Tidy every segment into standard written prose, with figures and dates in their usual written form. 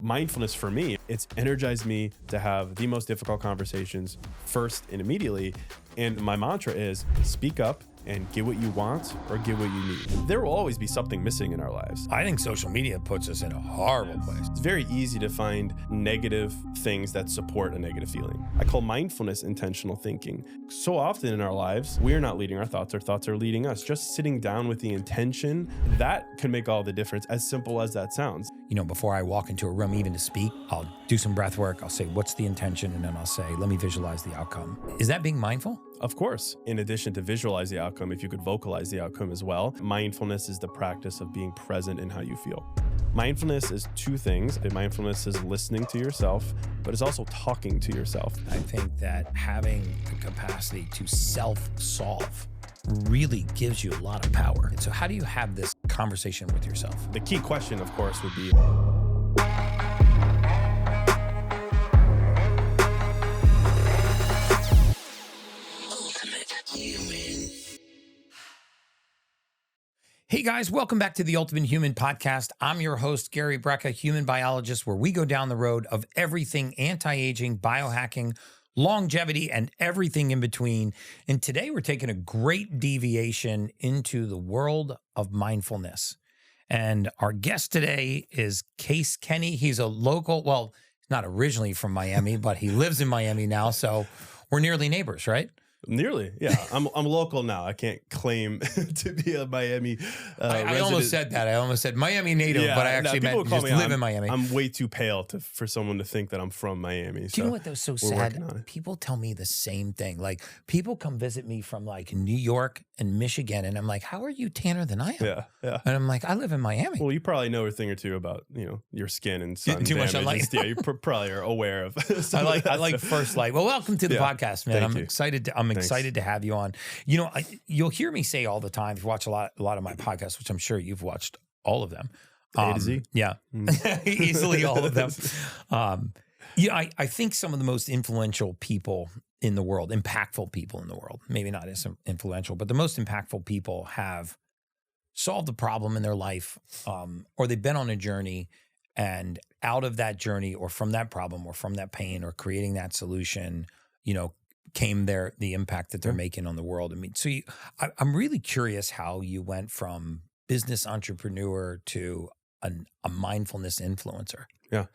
Mindfulness for me, it's energized me to have the most difficult conversations first and immediately. And my mantra is speak up and get what you want or get what you need. There will always be something missing in our lives. I think social media puts us in a horrible place. It's very easy to find negative things that support a negative feeling. I call mindfulness intentional thinking. So often in our lives, we are not leading our thoughts are leading us. Just sitting down with the intention, that can make all the difference, as simple as that sounds. You know, before I walk into a room, even to speak, I'll do some breath work. I'll say, what's the intention? And then I'll say, let me visualize the outcome. Is that being mindful? Of course. In addition to visualize the outcome, if you could vocalize the outcome as well, mindfulness is the practice of being present in how you feel. Mindfulness is two things. Mindfulness is listening to yourself, but it's also talking to yourself. I think that having the capacity to self-solve really gives you a lot of power. So how do you have this conversation with yourself? The key question, of course, would be, Hey guys, welcome back to the Ultimate Human Podcast. I'm your host, Gary Brecka, human biologist, where we go down the road of everything anti-aging, biohacking, longevity, and everything in between. And today we're taking a great deviation into the world of mindfulness. And our guest today is Case Kenny. He's a local, well, not originally from Miami, but he lives in Miami now. So we're nearly neighbors, right? Nearly, yeah. I'm local now. I can't claim to be a Miami I almost said that. I almost said Miami native, but I actually meant just live in Miami. I'm way too pale for someone to think that I'm from Miami. Do you know what was so sad? People tell me the same thing. Like, people come visit me from like New York and Michigan, and I'm like, how are you tanner than I am? Yeah. And I'm like, I live in Miami. Well, you probably know a thing or two about, your skin and sun too damage. Much sunlight. Yeah, you probably are aware of. I like first light. Well, welcome to the podcast, man. I'm excited. I'm excited to have you on. You'll hear me say all the time, if you watch a lot of my podcasts, which I'm sure you've watched all of them. A to Z? Yeah, easily all of them. I think some of the most influential people in the world, impactful people in the world, maybe not as influential, but the most impactful people have solved a problem in their life, or they've been on a journey, and out of that journey, or from that problem, or from that pain, or creating that solution, came the impact that they're making on the world. I mean, so I'm really curious how you went from business entrepreneur to a mindfulness influencer. Yeah.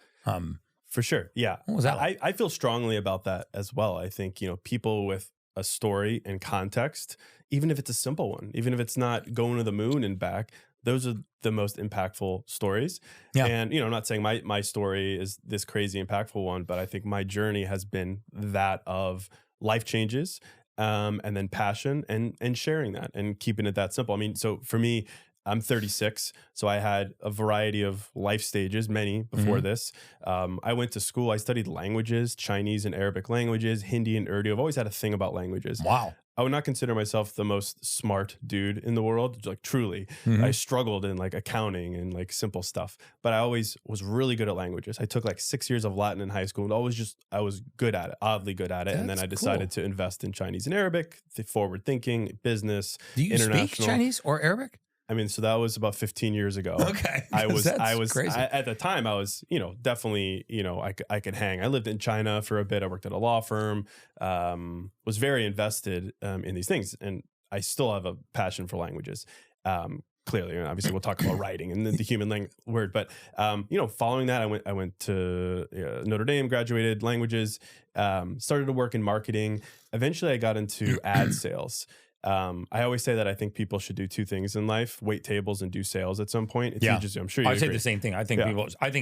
For sure. Yeah. What was that like? I feel strongly about that as well. I think, people with a story and context, even if it's a simple one, even if it's not going to the moon and back, those are the most impactful stories. Yeah. And, I'm not saying my story is this crazy impactful one, but I think my journey has been that of life changes, and then passion and sharing that and keeping it that simple. I mean, so for me, I'm 36, so I had a variety of life stages, many before this. I went to school. I studied languages, Chinese and Arabic languages, Hindi and Urdu. I've always had a thing about languages. Wow. I would not consider myself the most smart dude in the world, like truly. I struggled in like accounting and like simple stuff, but I always was really good at languages. I took like 6 years of Latin in high school, and I was good at it, oddly good at it. And then I decided to invest in Chinese and Arabic, the forward thinking, business, Do you speak Chinese or Arabic? I mean, so that was about 15 years ago. Okay. I was crazy. At the time I was, definitely, I could hang. I lived in China for a bit. I worked at a law firm, was very invested in these things. And I still have a passion for languages. Clearly, and obviously we'll talk about writing and the human word. But, following that, I went to Notre Dame, graduated languages, started to work in marketing. Eventually I got into ad sales. I always say that I think people should do two things in life: wait tables and do sales at some point. It teaches you. I'm sure you I say agree. the same thing. I think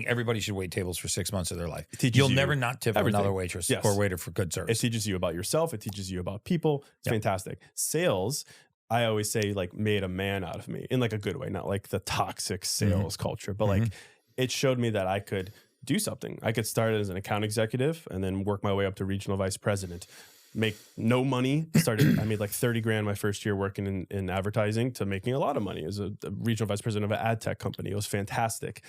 everybody should wait tables for 6 months of their life. You'll never not tip another waitress or waiter for good service. It teaches you about yourself. It teaches you about people. It's fantastic. Sales, I always say, like, made a man out of me in like a good way, not like the toxic sales culture, but like it showed me that I could do something. I could start as an account executive and then work my way up to regional vice president. Make no money. I made like 30 grand my first year working in advertising, to making a lot of money as a regional vice president of an ad tech company. It was fantastic.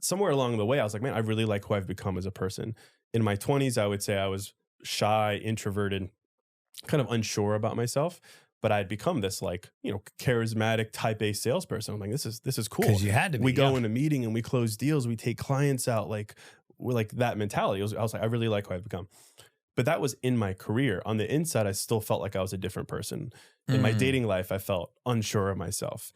Somewhere along the way, I was like, man, I really like who I've become as a person. In my 20s, I would say I was shy, introverted, kind of unsure about myself. but I'd become this like, charismatic type A salesperson. I'm like, this is cool. Because you had to be. We go in a meeting and we close deals. We take clients out. Like, we're like that mentality. I was like, I really like who I've become. But that was in my career. On the inside, I still felt like I was a different person. In my dating life, I felt unsure of myself.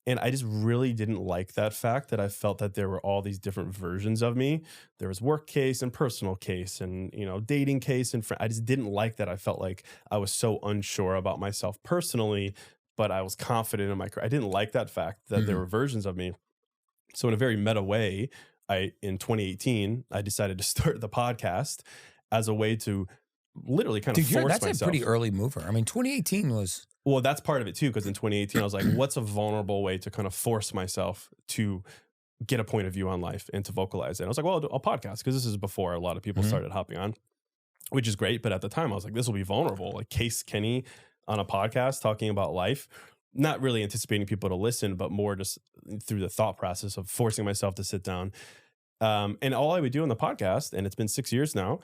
And I just really didn't like that fact that I felt that there were all these different versions of me. There was work case and personal case and, dating case. And I just didn't like that. I felt like I was so unsure about myself personally, but I was confident in my career. I didn't like that fact that there were versions of me. So in a very meta way, in 2018, I decided to start the podcast as a way to literally kind of force myself. That's a pretty early mover. I mean, 2018 was... Well, that's part of it too, because in 2018, I was like, what's a vulnerable way to kind of force myself to get a point of view on life and to vocalize it? And I was like, well, I'll podcast, because this is before a lot of people started hopping on, which is great. But at the time, I was like, this will be vulnerable. Like Case Kenny on a podcast talking about life, not really anticipating people to listen, but more just through the thought process of forcing myself to sit down. And all I would do on the podcast, and it's been 6 years now,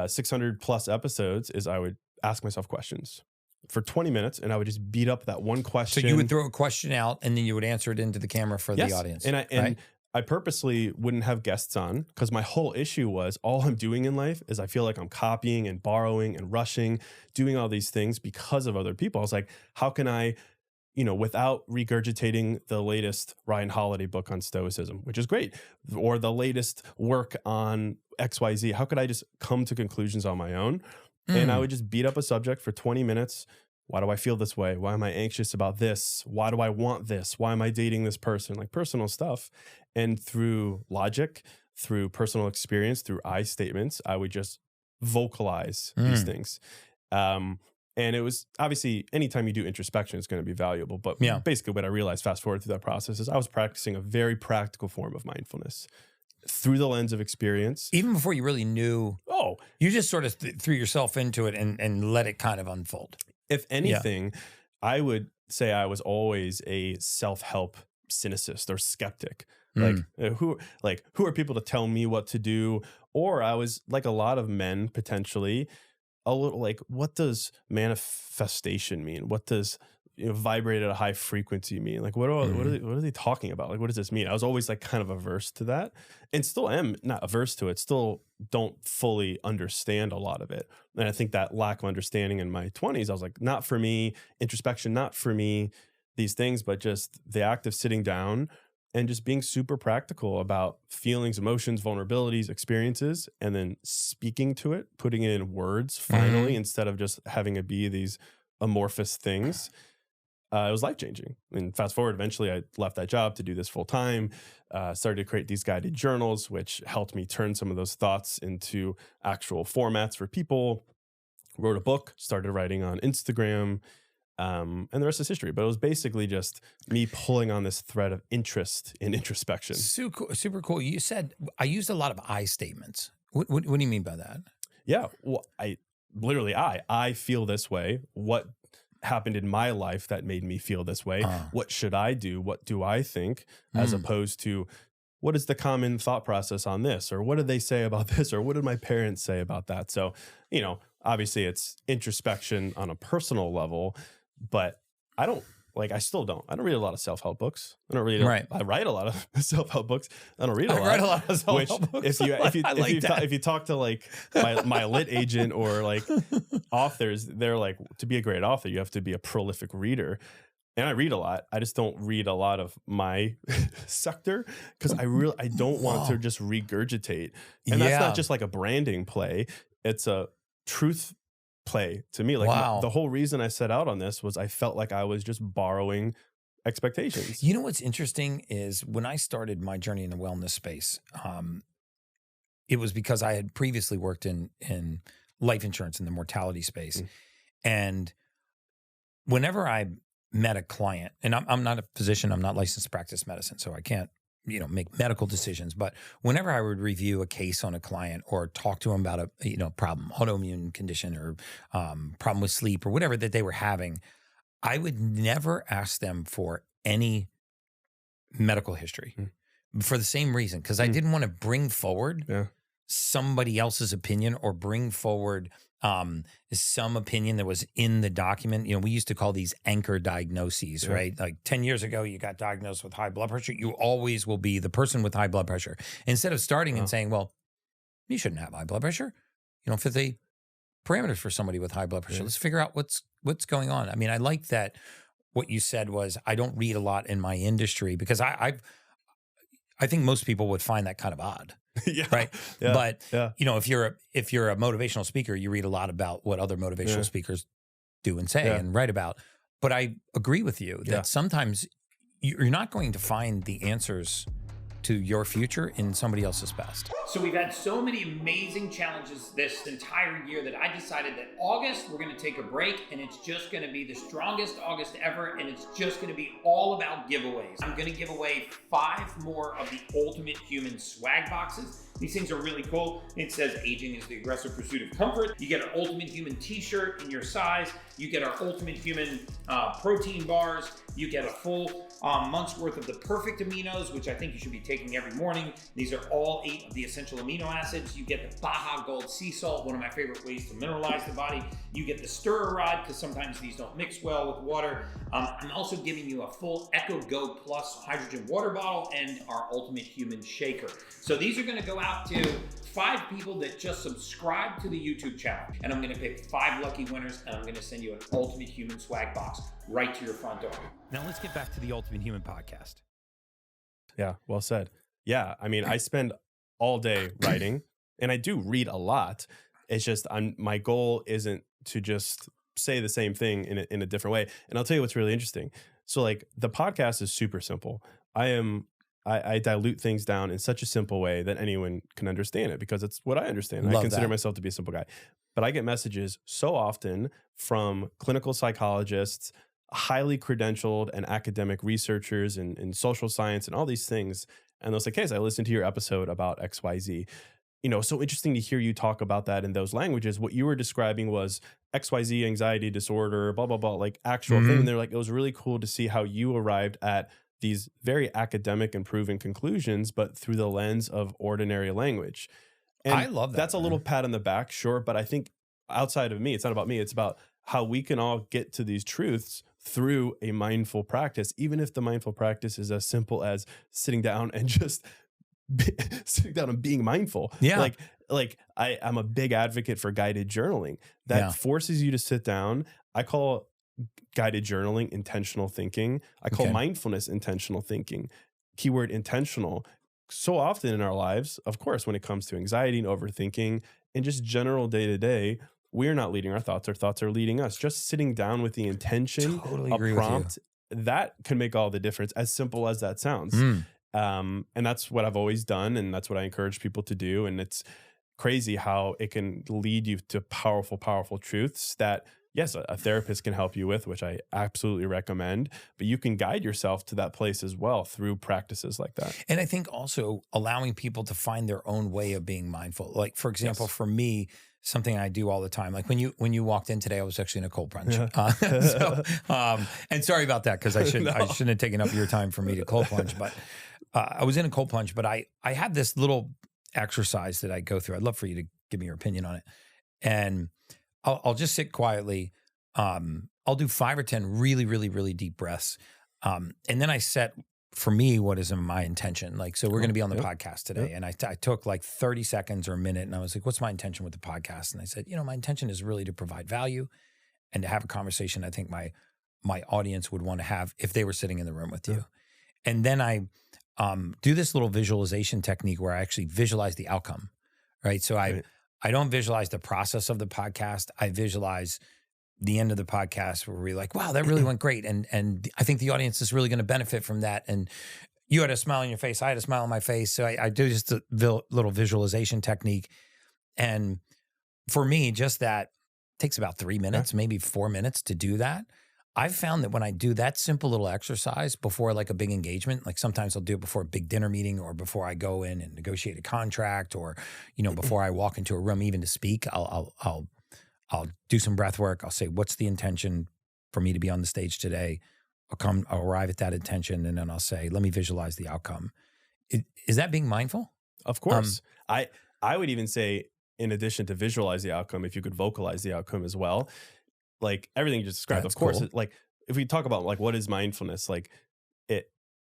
600 plus episodes, is I would ask myself questions for 20 minutes, and I would just beat up that one question. So you would throw a question out, and then you would answer it into the camera for the audience. And I purposely wouldn't have guests on, because my whole issue was all I'm doing in life is I feel like I'm copying and borrowing and rushing, doing all these things because of other people. I was like, how can I, without regurgitating the latest Ryan Holiday book on Stoicism, which is great, or the latest work on XYZ, how could I just come to conclusions on my own? And I would just beat up a subject for 20 minutes. Why do I feel this way? Why am I anxious about this? Why do I want this? Why am I dating this person? Like personal stuff. And through logic, through personal experience, through I statements, I would just vocalize these things. And it was obviously, anytime you do introspection, it's going to be valuable. But basically what I realized fast forward through that process is I was practicing a very practical form of mindfulness through the lens of experience. Even before you really knew. Oh, you just sort of threw yourself into it and let it kind of unfold. If anything, I would say I was always a self-help cynicist or skeptic. Who are people to tell me what to do? Or I was like a lot of men, potentially a little like, what does manifestation mean? What does vibrate at a high frequency mean? Like, what are they talking about? Like, what does this mean? I was always like kind of averse to that, and still am not averse to it. Still don't fully understand a lot of it. And I think that lack of understanding in my 20s, I was like, not for me. Introspection, not for me. These things, but just the act of sitting down and just being super practical about feelings, emotions, vulnerabilities, experiences, and then speaking to it, putting it in words finally, instead of just having it be these amorphous things. It was life-changing. And fast forward, eventually I left that job to do this full time, started to create these guided journals, which helped me turn some of those thoughts into actual formats for people, wrote a book, started writing on Instagram, and the rest is history. But it was basically just me pulling on this thread of interest in introspection. Super cool. You said, I used a lot of I statements. What do you mean by that? Yeah, well, I feel this way. What happened in my life that made me feel this way? What should I do? What do I think? As opposed to, what is the common thought process on this? Or what did they say about this? Or what did my parents say about that? So, obviously it's introspection on a personal level, but I don't read a lot of self-help books. I write a lot of self-help books. I don't read a lot. I write a lot of self-help books. If you talk to like my lit agent or like authors, they're like, to be a great author, you have to be a prolific reader. And I read a lot. I just don't read a lot of my sector, because I don't want to just regurgitate. And that's not just like a branding play. It's a truth play to me. Like the whole reason I set out on this was I felt like I was just borrowing expectations. You know what's interesting is when I started my journey in the wellness space, it was because I had previously worked in life insurance in the mortality space. And whenever I met a client, and I'm not a physician, I'm not licensed to practice medicine, so I can't make medical decisions. But whenever I would review a case on a client or talk to them about a problem, autoimmune condition or problem with sleep or whatever that they were having, I would never ask them for any medical history for the same reason, because I didn't want to bring forward somebody else's opinion or bring forward some opinion that was in the document. You know, we used to call these anchor diagnoses, right? Like 10 years ago, you got diagnosed with high blood pressure. You always will be the person with high blood pressure. Instead of starting and saying, well, you shouldn't have high blood pressure. You don't fit the parameters for somebody with high blood pressure. Let's figure out what's going on. I mean, I like that what you said was, I don't read a lot in my industry because I think most people would find that kind of odd. Right. Yeah. But you know, if you're a motivational speaker, you read a lot about what other motivational speakers do and say and write about. But I agree with you that sometimes you're not going to find the answers to your future in somebody else's past. So we've had so many amazing challenges this entire year that I decided that August, we're going to take a break, and it's just going to be the strongest August ever, and it's just going to be all about giveaways. I'm going to give away 5 more of the Ultimate Human swag boxes. These things are really cool. It says aging is the aggressive pursuit of comfort. You get an Ultimate Human t-shirt in your size. You get our Ultimate Human protein bars. You get a full month's worth of the perfect aminos, which I think you should be taking every morning. These are all 8 of the essential amino acids. You get the Baja Gold sea salt, one of my favorite ways to mineralize the body. You get the stirrer rod, because sometimes these don't mix well with water. I'm also giving you a full Echo Go Plus hydrogen water bottle and our Ultimate Human shaker. So these are going to go out to 5 people that just subscribe to the YouTube channel. And I'm going to pick 5 lucky winners, and I'm going to send you an Ultimate Human swag box right to your front door. Now let's get back to the Ultimate Human podcast. Yeah, well said. Yeah, I mean, I spend all day writing, and I do read a lot. It's just my goal isn't to just say the same thing in a different way. And I'll tell you what's really interesting. So like the podcast is super simple. I dilute things down in such a simple way that anyone can understand it, because it's what I understand. I consider myself to be a simple guy. But I get messages so often from clinical psychologists, highly credentialed and academic researchers in social science and all these things. And they'll say, Case, I listened to your episode about XYZ. You know, so interesting to hear you talk about that in those languages. What you were describing was XYZ anxiety disorder, blah, blah, blah, like actual thing. And they're like, it was really cool to see how you arrived at these very academic and proven conclusions, but through the lens of ordinary language. And I love that. That's a little pat on the back, sure. But I think outside of me, it's not about me. It's about how we can all get to these truths through a mindful practice, even if the mindful practice is as simple as sitting down and just sitting down and being mindful. Yeah. Like I'm a big advocate for guided journaling that forces you to sit down. I call guided journaling intentional thinking. I call mindfulness intentional thinking. Keyword intentional. So often in our lives, of course, when it comes to anxiety and overthinking and just general day to day, we're not leading our thoughts. Our thoughts are leading us. Just sitting down with the intention, a prompt, that can make all the difference, as simple as that sounds. And that's what I've always done. And that's what I encourage people to do. And it's crazy how it can lead you to powerful, powerful truths that, yes, a therapist can help you with, which I absolutely recommend, but you can guide yourself to that place as well through practices like that. And I think also allowing people to find their own way of being mindful. Like, for example, for me, something I do all the time. Like when you walked in today, I was actually in a cold plunge. And sorry about that, because I shouldn't have taken up your time for me to cold plunge. But I was in a cold plunge. But I had this little exercise that I go through. I'd love for you to give me your opinion on it. And I'll just sit quietly. I'll do 5 or 10 really, really, really deep breaths. And then I set, for me, what is my intention? Like, so we're going to be on the podcast today. And I took like 30 seconds or a minute, and I was like, what's my intention with the podcast? And I said, my intention is really to provide value and to have a conversation I think my audience would want to have if they were sitting in the room with you. And then I do this little visualization technique where I actually visualize the outcome, right? So I don't visualize the process of the podcast. I visualize the end of the podcast where we're like, wow, that really went great. And I think the audience is really going to benefit from that. And you had a smile on your face. I had a smile on my face. So I do just a little visualization technique. And for me, just that takes about 3 minutes, maybe 4 minutes to do that. I've found that when I do that simple little exercise before like a big engagement, like sometimes I'll do it before a big dinner meeting or before I go in and negotiate a contract, or, before I walk into a room even to speak, I'll do some breath work. I'll say, what's the intention for me to be on the stage today? I'll arrive at that intention, and then I'll say, let me visualize the outcome. Is that being mindful? Of course. I would even say, in addition to visualize the outcome, if you could vocalize the outcome as well, like everything you just described, That's of course, cool. like if we talk about like what is mindfulness, like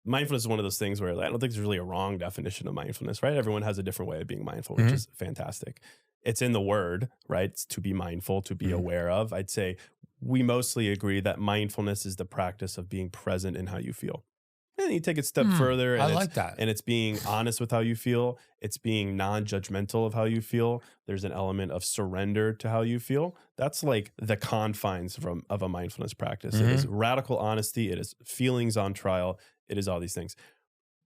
mindfulness is one of those things where I don't think there's really a wrong definition of mindfulness, right? Everyone has a different way of being mindful, which is fantastic. It's in the word, right? It's to be mindful, to be aware of. I'd say we mostly agree that mindfulness is the practice of being present in how you feel. And you take it a step further. And I like that. And it's being honest with how you feel. It's being non-judgmental of how you feel. There's an element of surrender to how you feel. That's like the confines of a mindfulness practice. It is radical honesty. It is feelings on trial. It is all these things.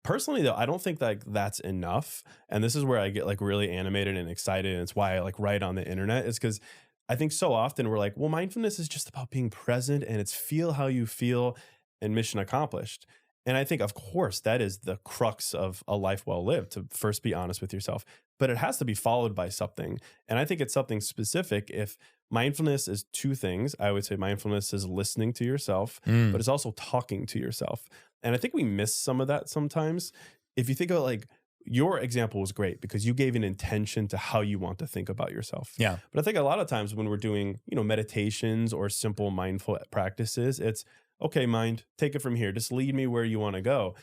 Personally, though, I don't think that that's enough. And this is where I get like really animated and excited. And it's why I like write on the internet, is because I think so often we're like, well, mindfulness is just about being present and it's feel how you feel and mission accomplished. And I think, of course, that is the crux of a life well lived, to first be honest with yourself. But it has to be followed by something. And I think it's something specific. If mindfulness is two things, I would say mindfulness is listening to yourself, but it's also talking to yourself. And I think we miss some of that sometimes. If you think about like, your example was great because you gave an intention to how you want to think about yourself. Yeah. But I think a lot of times when we're doing, meditations or simple mindful practices, it's, okay, mind, take it from here. Just lead me where you want to go.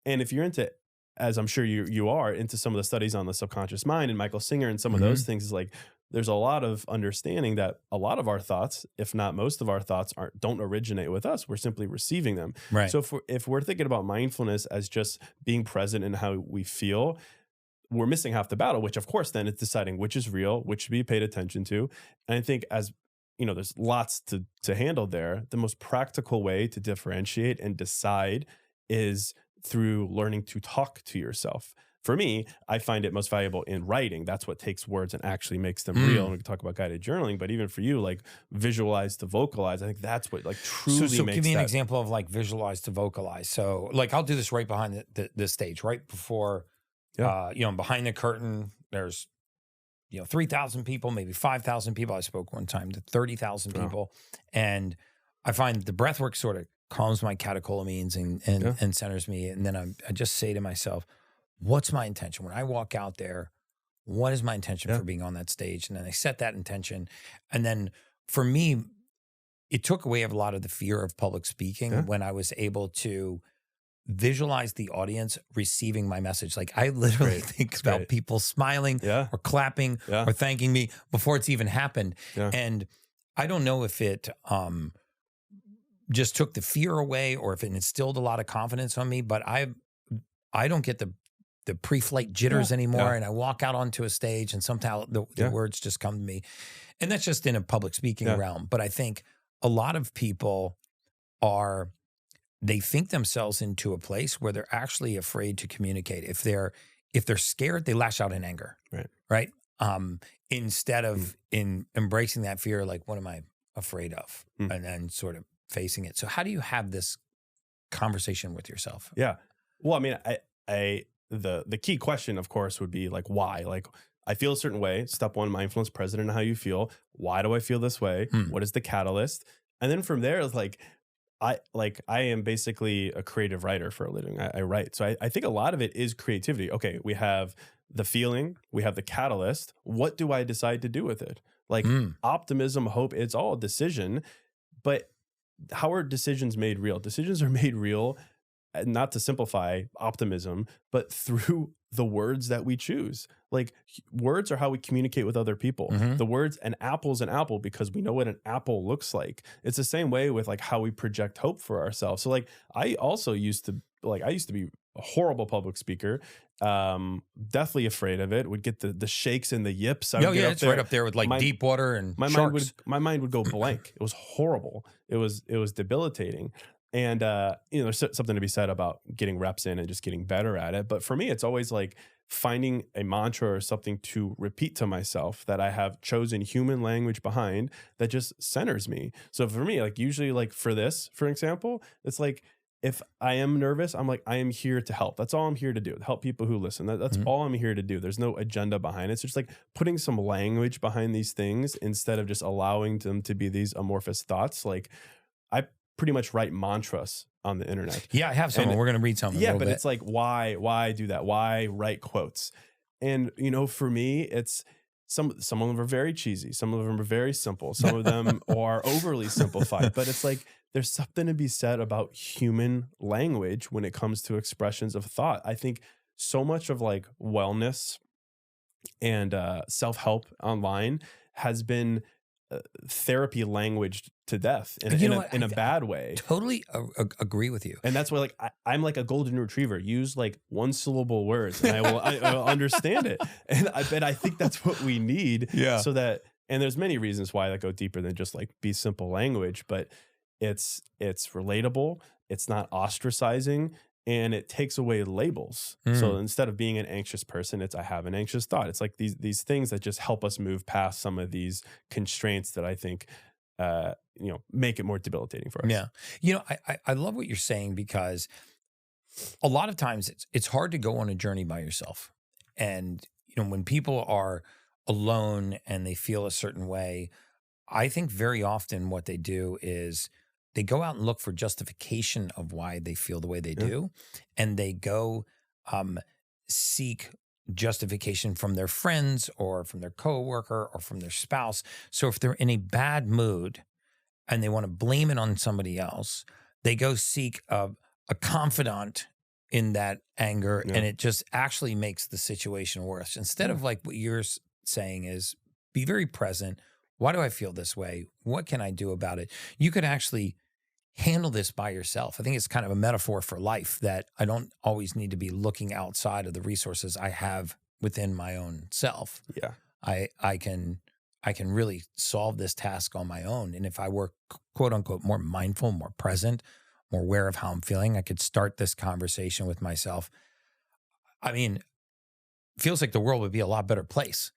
And if you're into, as I'm sure you are, into some of the studies on the subconscious mind and Michael Singer and some of those things, is like there's a lot of understanding that a lot of our thoughts, if not most of our thoughts, don't originate with us. We're simply receiving them. Right. So if we're thinking about mindfulness as just being present in how we feel, we're missing half the battle, which of course then it's deciding which is real, which should be paid attention to. And I think as there's lots to handle there. The most practical way to differentiate and decide is through learning to talk to yourself. For me, I find it most valuable in writing. That's what takes words and actually makes them real. And we can talk about guided journaling, but even for you, like visualize to vocalize, I think that's what like truly so makes give me an example of like visualize to vocalize. So like I'll do this right behind the stage, right before, behind the curtain, there's 3,000 people, maybe 5,000 people. I spoke one time to 30,000 people. And I find the breath work sort of calms my catecholamines and centers me. And then I just say to myself, what's my intention? When I walk out there, what is my intention for being on that stage? And then I set that intention. And then for me, it took away a lot of the fear of public speaking when I was able to visualize the audience receiving my message. Like I literally think about people smiling or clapping or thanking me before it's even happened. Yeah. And I don't know if it just took the fear away or if it instilled a lot of confidence on me, but I don't get the pre-flight jitters anymore. And I walk out onto a stage and somehow the words just come to me. And that's just in a public speaking realm. But I think a lot of people they think themselves into a place where they're actually afraid to communicate. If they're scared, they lash out in anger, right? Instead of in embracing that fear, like what am I afraid of, and then sort of facing it. So how do you have this conversation with yourself? Yeah, well, I mean, the key question, of course, would be like why? Like I feel a certain way. Step one, mindfulness, present in how you feel. Why do I feel this way? What is the catalyst? And then from there, it's like. I am basically a creative writer for a living. I write. So I think a lot of it is creativity. Okay, we have the feeling, we have the catalyst. What do I decide to do with it? Like optimism, hope, it's all a decision. But how are decisions made real? Decisions are made real, not to simplify optimism, but through the words that we choose. Like words are how we communicate with other people. The words, an apple's an apple because we know what an apple looks like. It's the same way with like how we project hope for ourselves. So like I used to be a horrible public speaker. Deathly afraid of it. Would get the shakes and the yips. It's right up there with like deep water and sharks. My mind would go blank. It was horrible. It was debilitating. And, there's something to be said about getting reps in and just getting better at it. But for me, it's always like finding a mantra or something to repeat to myself that I have chosen human language behind that just centers me. So for me, like usually like for this, for example, it's like, if I am nervous, I'm like, I am here to help. That's all I'm here to do. Help people who listen. That's all I'm here to do. There's no agenda behind it. It's just like putting some language behind these things instead of just allowing them to be these amorphous thoughts. Like I pretty much write mantras on the internet. Yeah, I have some. We're going to read some. Yeah, but it's like, why do that? Why write quotes? And, for me, it's some of them are very cheesy. Some of them are very simple. Some of them are overly simplified, but it's like, there's something to be said about human language when it comes to expressions of thought. I think so much of like wellness and self-help online has been therapy language to death in a bad way. Totally agree with you. And that's why, like, I'm like a golden retriever. Use like one syllable words, and I will understand it. And I think that's what we need. Yeah. So that, and there's many reasons why that go deeper than just like be simple language, but it's relatable. It's not ostracizing. And it takes away labels. So instead of being an anxious person, it's I have an anxious thought. It's like these things that just help us move past some of these constraints that I think make it more debilitating for us. Yeah. I love what you're saying, because a lot of times it's hard to go on a journey by yourself. And when people are alone and they feel a certain way, I think very often what they do is they go out and look for justification of why they feel the way they do. And they go seek justification from their friends or from their coworker or from their spouse. So if they're in a bad mood and they want to blame it on somebody else, they go seek a confidant in that anger. And it just actually makes the situation worse. Instead of like what you're saying is be very present. Why do I feel this way? What can I do about it? You could actually handle this by yourself. I think it's kind of a metaphor for life, that I don't always need to be looking outside of the resources I have within my own self. Yeah. I can really solve this task on my own. And if I were quote unquote more mindful, more present, more aware of how I'm feeling, I could start this conversation with myself. I mean, feels like the world would be a lot better place.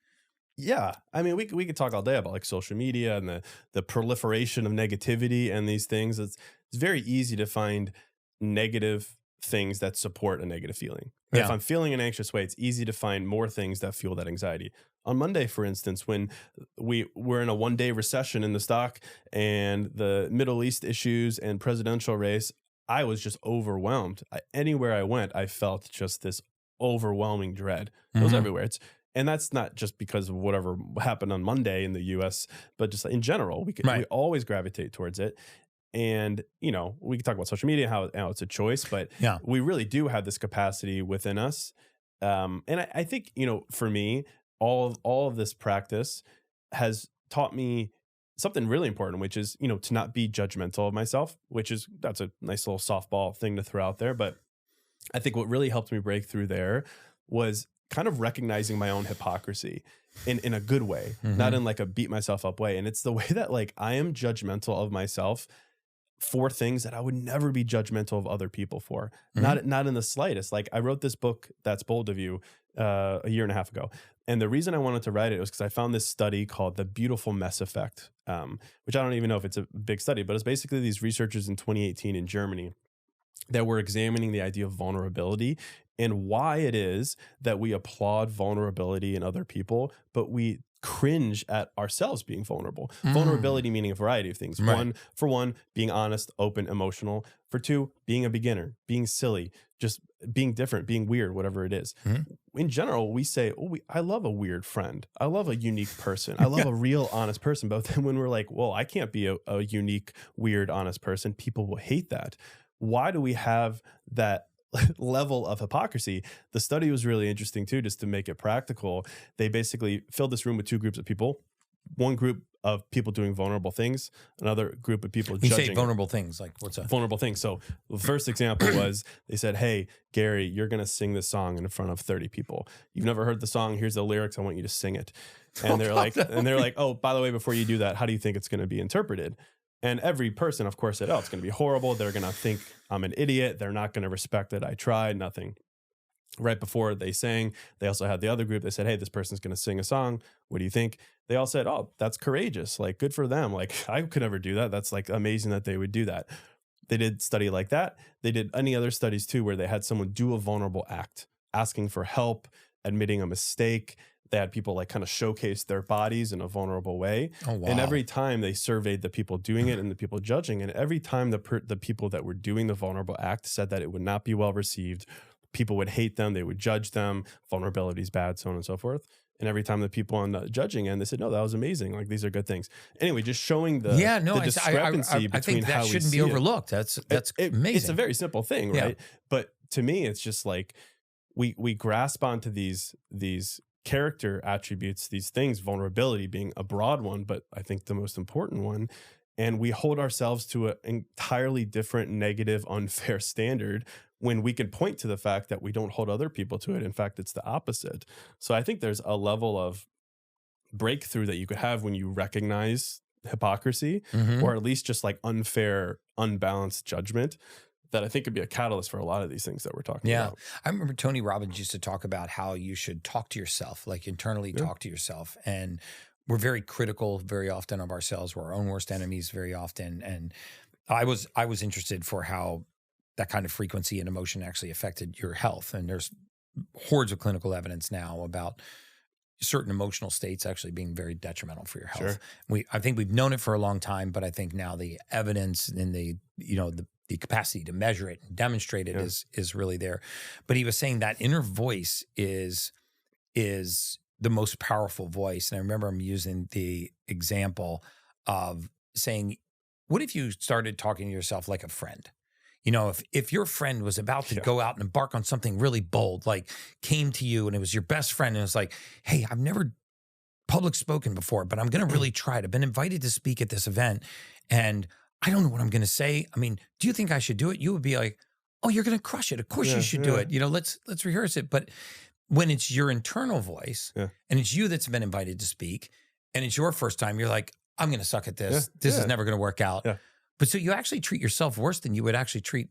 Yeah. I mean, we could talk all day about like social media and the proliferation of negativity and these things. It's very easy to find negative things that support a negative feeling. Yeah. If I'm feeling an anxious way, it's easy to find more things that fuel that anxiety. On Monday, for instance, when we were in a one-day recession in the stock and the Middle East issues and presidential race, I was just overwhelmed. Anywhere I went, I felt just this overwhelming dread. It was everywhere. And that's not just because of whatever happened on Monday in the US, but just in general, we always gravitate towards it. And, we can talk about social media, how it's a choice, but we really do have this capacity within us. And I think, for me, all of this practice has taught me something really important, which is, to not be judgmental of myself, that's a nice little softball thing to throw out there. But I think what really helped me break through there was kind of recognizing my own hypocrisy in a good way, not in like a beat myself up way. And it's the way that like I am judgmental of myself for things that I would never be judgmental of other people for. Not in the slightest. Like I wrote this book, That's Bold of You, a year and a half ago. And the reason I wanted to write it was because I found this study called the Beautiful Mess Effect, which I don't even know if it's a big study, but it's basically these researchers in 2018 in Germany that were examining the idea of vulnerability and why it is that we applaud vulnerability in other people, but we cringe at ourselves being vulnerable. Vulnerability meaning a variety of things. Right. For one, being honest, open, emotional. For two, being a beginner, being silly, just being different, being weird, whatever it is. In general, we say, I love a weird friend. I love a unique person. I love a real honest person. But then when we're like, well, I can't be a unique, weird, honest person, people will hate that. Why do we have that level of hypocrisy? The study was really interesting too, just to make it practical. They basically filled this room with two groups of people. One group of people doing vulnerable things, another group of people judging. You say vulnerable things, like what's that? Vulnerable things. So the first example was they said, hey, Gary, you're going to sing this song in front of 30 people. You've never heard the song. Here's the lyrics. I want you to sing it. And they're like, oh, by the way, before you do that, how do you think it's going to be interpreted? And every person, of course, said, oh, it's going to be horrible. They're going to think I'm an idiot. They're not going to respect that I tried, nothing. Right before they sang, they also had the other group. They said, hey, this person's going to sing a song. What do you think? They all said, oh, that's courageous. Like, good for them. Like, I could never do that. That's like amazing that they would do that. They did study like that. They did any other studies too, where they had someone do a vulnerable act, asking for help, admitting a mistake. They had people like kind of showcase their bodies in a vulnerable way. Oh, wow. And every time they surveyed the people doing it and the people judging, and every time the people that were doing the vulnerable act said that it would not be well received, people would hate them, they would judge them, vulnerability is bad, so on and so forth. And every time the people on the judging end, they said, no, that was amazing. Like, these are good things. Anyway, just showing the discrepancy between I think that how we shouldn't be see overlooked. That's amazing. It's a very simple thing, right? But to me, it's just like we grasp onto these character attributes, these things, vulnerability being a broad one, but I think the most important one. And we hold ourselves to an entirely different, negative, unfair standard when we can point to the fact that we don't hold other people to it. In fact, it's the opposite. So I think there's a level of breakthrough that you could have when you recognize hypocrisy, or at least just like unfair, unbalanced judgment, that I think could be a catalyst for a lot of these things that we're talking about. I remember Tony Robbins used to talk about how you should talk to yourself, like internally talk to yourself. And we're very critical very often of ourselves. We're our own worst enemies very often. And I was interested for how that kind of frequency and emotion actually affected your health. And there's hordes of clinical evidence now about certain emotional states actually being very detrimental for your health. I think we've known it for a long time, but I think now the evidence and the capacity to measure it and demonstrate it is really there. But he was saying that inner voice is the most powerful voice. And I remember him using the example of saying, what if you started talking to yourself like a friend? You know, if your friend was about to go out and embark on something really bold, like came to you and it was your best friend and it's like, hey, I've never public spoken before, but I'm going to really try it. I've been invited to speak at this event and I don't know what I'm going to say. I mean, do you think I should do it? You would be like, oh, you're going to crush it. Of course you should do it. You know, let's rehearse it. But when it's your internal voice and it's you that's been invited to speak and it's your first time, you're like, I'm going to suck at this. This is never going to work out. But so you actually treat yourself worse than you would actually treat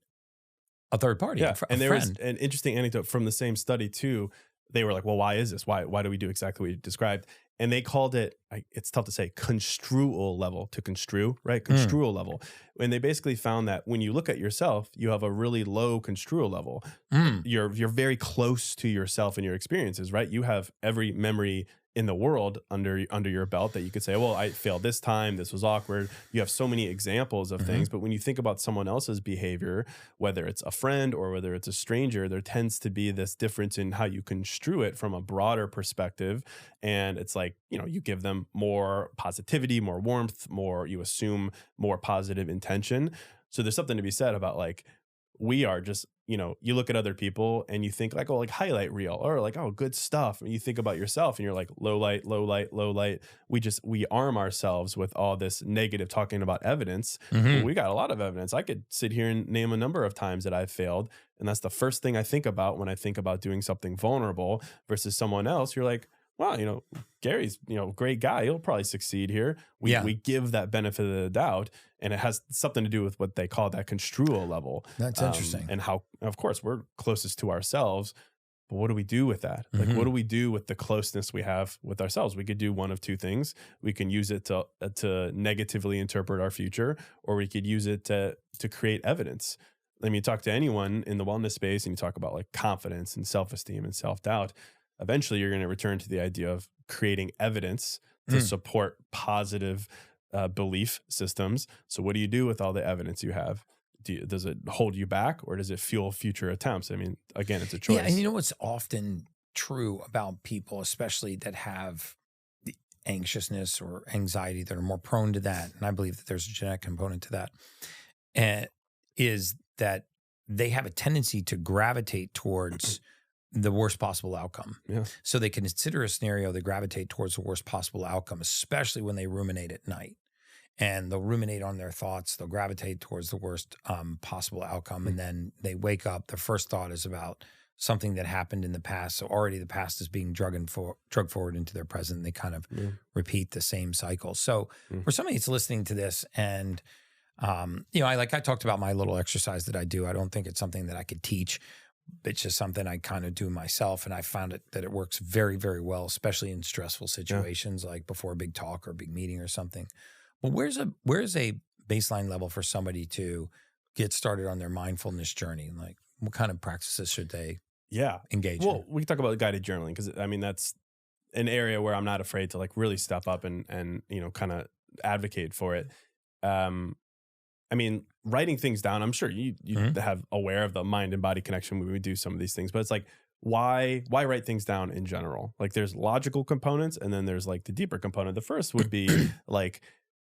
a third party, a and there friend. was an interesting anecdote from the same study too. They were like, well, why is this? Why do we do exactly what you described? And they called it, it's tough to say, construal level, to construe, right? Construal level. And they basically found that when you look at yourself, you have a really low construal level. You're very close to yourself and your experiences, right? You have every memory in the world under your belt that you could say, well, I failed this time, this was awkward. You have so many examples of things, but when you think about someone else's behavior, whether it's a friend or whether it's a stranger, there tends to be this difference in how you construe it from a broader perspective. And it's like, you know, you give them more positivity, more warmth, you assume more positive intention. So there's something to be said about like, we are just, you know, you look at other people and you think like, oh, like highlight reel or like, oh, good stuff. And you think about yourself and you're like low light, low light, low light. We arm ourselves with all this negative talking about evidence. Well, we got a lot of evidence. I could sit here and name a number of times that I've failed. And that's the first thing I think about when I think about doing something vulnerable versus someone else. You're like, wow, you know, Gary's, you know, great guy. He'll probably succeed here. We give that benefit of the doubt, and it has something to do with what they call that construal level. That's interesting. And how, of course, we're closest to ourselves, but what do we do with that? Like, what do we do with the closeness we have with ourselves? We could do one of two things. We can use it to negatively interpret our future, or we could use it to create evidence. I mean, you talk to anyone in the wellness space and you talk about like confidence and self-esteem and self-doubt. Eventually, you're going to return to the idea of creating evidence to support positive belief systems. So what do you do with all the evidence you have? Does it hold you back or does it fuel future attempts? I mean, again, it's a choice. Yeah, and you know what's often true about people, especially that have the anxiousness or anxiety that are more prone to that, and I believe that there's a genetic component to that, is that they have a tendency to gravitate towards the worst possible outcome. So they can consider a scenario, they gravitate towards the worst possible outcome, especially when they ruminate at night. And they'll ruminate on their thoughts, they'll gravitate towards the worst possible outcome. And then they wake up, their first thought is about something that happened in the past. So already the past is being drug forward into their present. And they kind of repeat the same cycle. So for somebody that's listening to this and, you know, I talked about my little exercise that I do. I don't think it's something that I could teach. It's just something I kind of do myself. And I found that it works very, very well, especially in stressful situations, like before a big talk or a big meeting or something. But where's a baseline level for somebody to get started on their mindfulness journey? Like what kind of practices should they engage in? Well, we can talk about guided journaling because I mean, that's an area where I'm not afraid to like really step up and you know, kind of advocate for it. I mean, writing things down, I'm sure you have aware of the mind and body connection when we do some of these things, but it's like, why write things down in general? Like there's logical components and then there's like the deeper component. The first would be like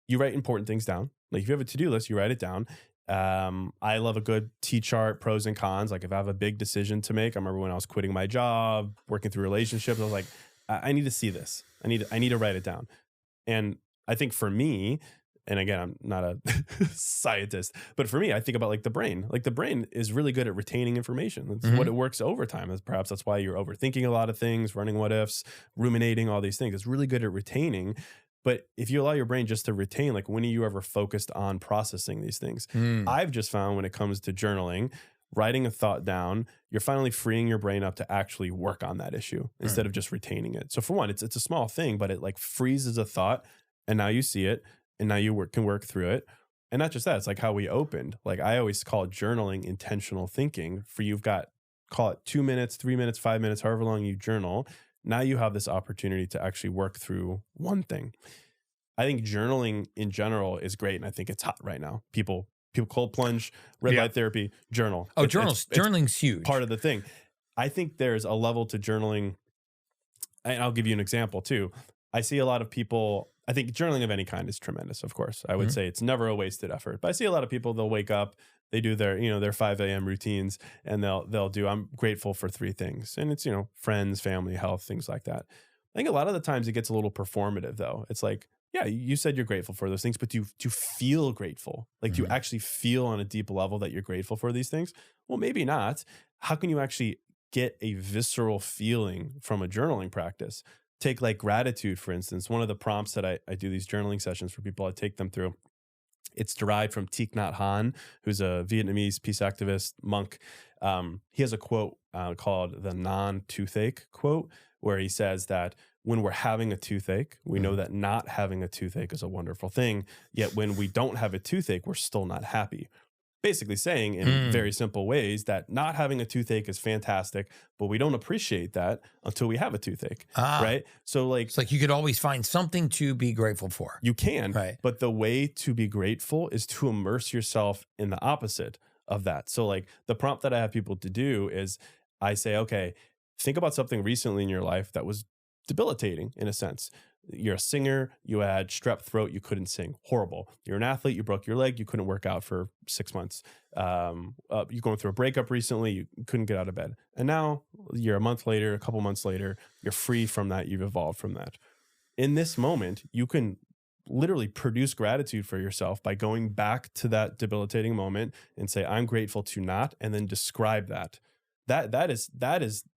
you write important things down. Like if you have a to-do list, you write it down. I love a good T-chart, pros and cons. Like if I have a big decision to make, I remember when I was quitting my job, working through relationships, I was like, I need to see this. I need to write it down. And I think for me, and again, I'm not a scientist, but for me, I think about like the brain. Like the brain is really good at retaining information. That's what it works overtime. Perhaps that's why you're overthinking a lot of things, running what ifs, ruminating, all these things. It's really good at retaining. But if you allow your brain just to retain, like when are you ever focused on processing these things? I've just found when it comes to journaling, writing a thought down, you're finally freeing your brain up to actually work on that issue instead of just retaining it. So for one, it's a small thing, but it like freezes a thought and now you see it. And now you can work through it. And not just that, it's like how we opened. Like I always call journaling intentional thinking. For you've got, call it 2 minutes, 3 minutes, 5 minutes, however long you journal. Now you have this opportunity to actually work through one thing. I think journaling in general is great. And I think it's hot right now. People cold plunge, red light therapy, journal. Oh, journaling's huge. Part of the thing. I think there's a level to journaling. And I'll give you an example too. I see a lot of people, I think journaling of any kind is tremendous, of course. I would say it's never a wasted effort. But I see a lot of people, they'll wake up, they do their 5 a.m. routines, and they'll do, I'm grateful for 3 things. And it's, friends, family, health, things like that. I think a lot of the times it gets a little performative though. It's like, yeah, you said you're grateful for those things, but to feel grateful, like do you actually feel on a deep level that you're grateful for these things? Well, maybe not. How can you actually get a visceral feeling from a journaling practice? Take like gratitude, for instance. One of the prompts that I do these journaling sessions for people, I take them through. It's derived from Thich Nhat Hanh, who's a Vietnamese peace activist monk. He has a quote called the non-toothache quote, where he says that when we're having a toothache, we know that not having a toothache is a wonderful thing. Yet when we don't have a toothache, we're still not happy. Basically saying in very simple ways that not having a toothache is fantastic, but we don't appreciate that until we have a toothache, right? So like, it's like you could always find something to be grateful for. You can, right? But the way to be grateful is to immerse yourself in the opposite of that. So like the prompt that I have people to do is I say, okay, think about something recently in your life that was debilitating in a sense. You're a singer, you had strep throat, you couldn't sing. Horrible. You're an athlete, you broke your leg, you couldn't work out for 6 months. You're going through a breakup recently, you couldn't get out of bed. And now you're a month later, a couple months later, you're free from that, you've evolved from that. In this moment, you can literally produce gratitude for yourself by going back to that debilitating moment and say, I'm grateful to not, and then describe that. That is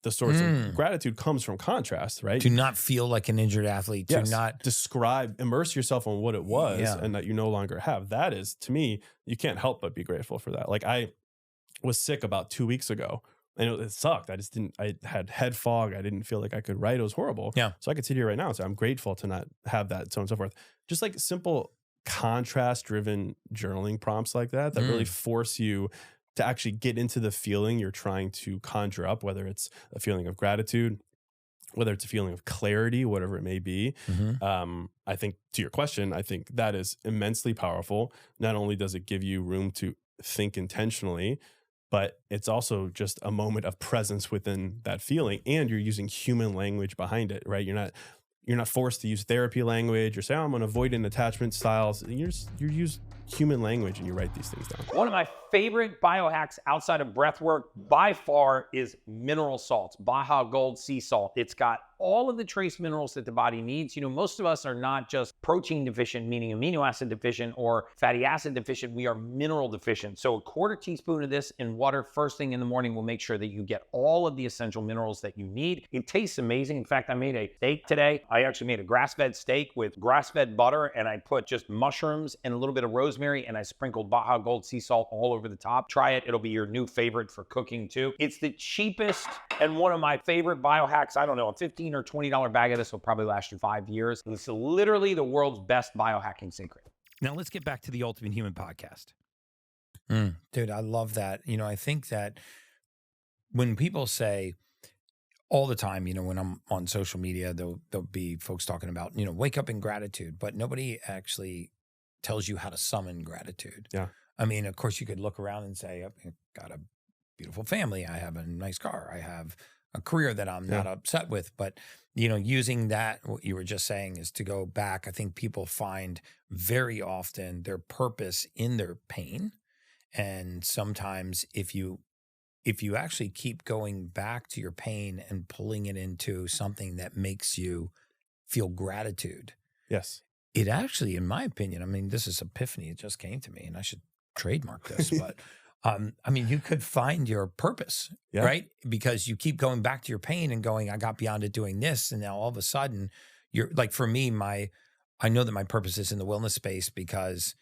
the source of gratitude comes from contrast, right? To not feel like an injured athlete, to not immerse yourself on what it was and that you no longer have. That is, to me, you can't help but be grateful for that. Like I was sick about 2 weeks ago and it sucked. I had head fog. I didn't feel like I could write. It was horrible. Yeah. So I could sit here right now and say, I'm grateful to not have that, so on and so forth. Just like simple contrast driven journaling prompts like that really force you to actually get into the feeling you're trying to conjure up, whether it's a feeling of gratitude, whether it's a feeling of clarity, whatever it may be. I think to your question, I think that is immensely powerful. Not only does it give you room to think intentionally, but it's also just a moment of presence within that feeling. And you're using human language behind it, right? You're not forced to use therapy language or say, oh, I'm going to avoid an attachment styles. You use human language and you write these things down. One of my favorite biohacks outside of breath work by far is mineral salts, Baja Gold sea salt. It's got all of the trace minerals that the body needs. Most of us are not just protein deficient, meaning amino acid deficient or fatty acid deficient. We are mineral deficient. So a 1/4 teaspoon of this in water first thing in the morning will make sure that you get all of the essential minerals that you need. It tastes amazing. In fact, I made a steak today. I actually made a grass-fed steak with grass-fed butter, and I put just mushrooms and a little bit of rosemary, and I sprinkled Baja Gold sea salt all over the top. Try it. It'll be your new favorite for cooking too. It's the cheapest and one of my favorite biohacks. I don't know, a $15 or $20 bag of this will probably last you 5 years. It's literally the world's best biohacking secret. Now let's get back to the Ultimate Human podcast. Dude, I love that. I think that when people say all the time, when I'm on social media, there'll be folks talking about, wake up in gratitude, but nobody actually tells you how to summon gratitude. Yeah. I mean, of course, you could look around and say, I've got a beautiful family. I have a nice car. I have a career that I'm not upset with. But, using that, what you were just saying is to go back. I think people find very often their purpose in their pain. And sometimes if you actually keep going back to your pain and pulling it into something that makes you feel gratitude. Yes. It actually, in my opinion, I mean, this is epiphany. It just came to me and I should trademark this, but I mean, you could find your purpose, right? Because you keep going back to your pain and going, I got beyond it doing this. And now all of a sudden you're like, for me, I know that my purpose is in the wellness space because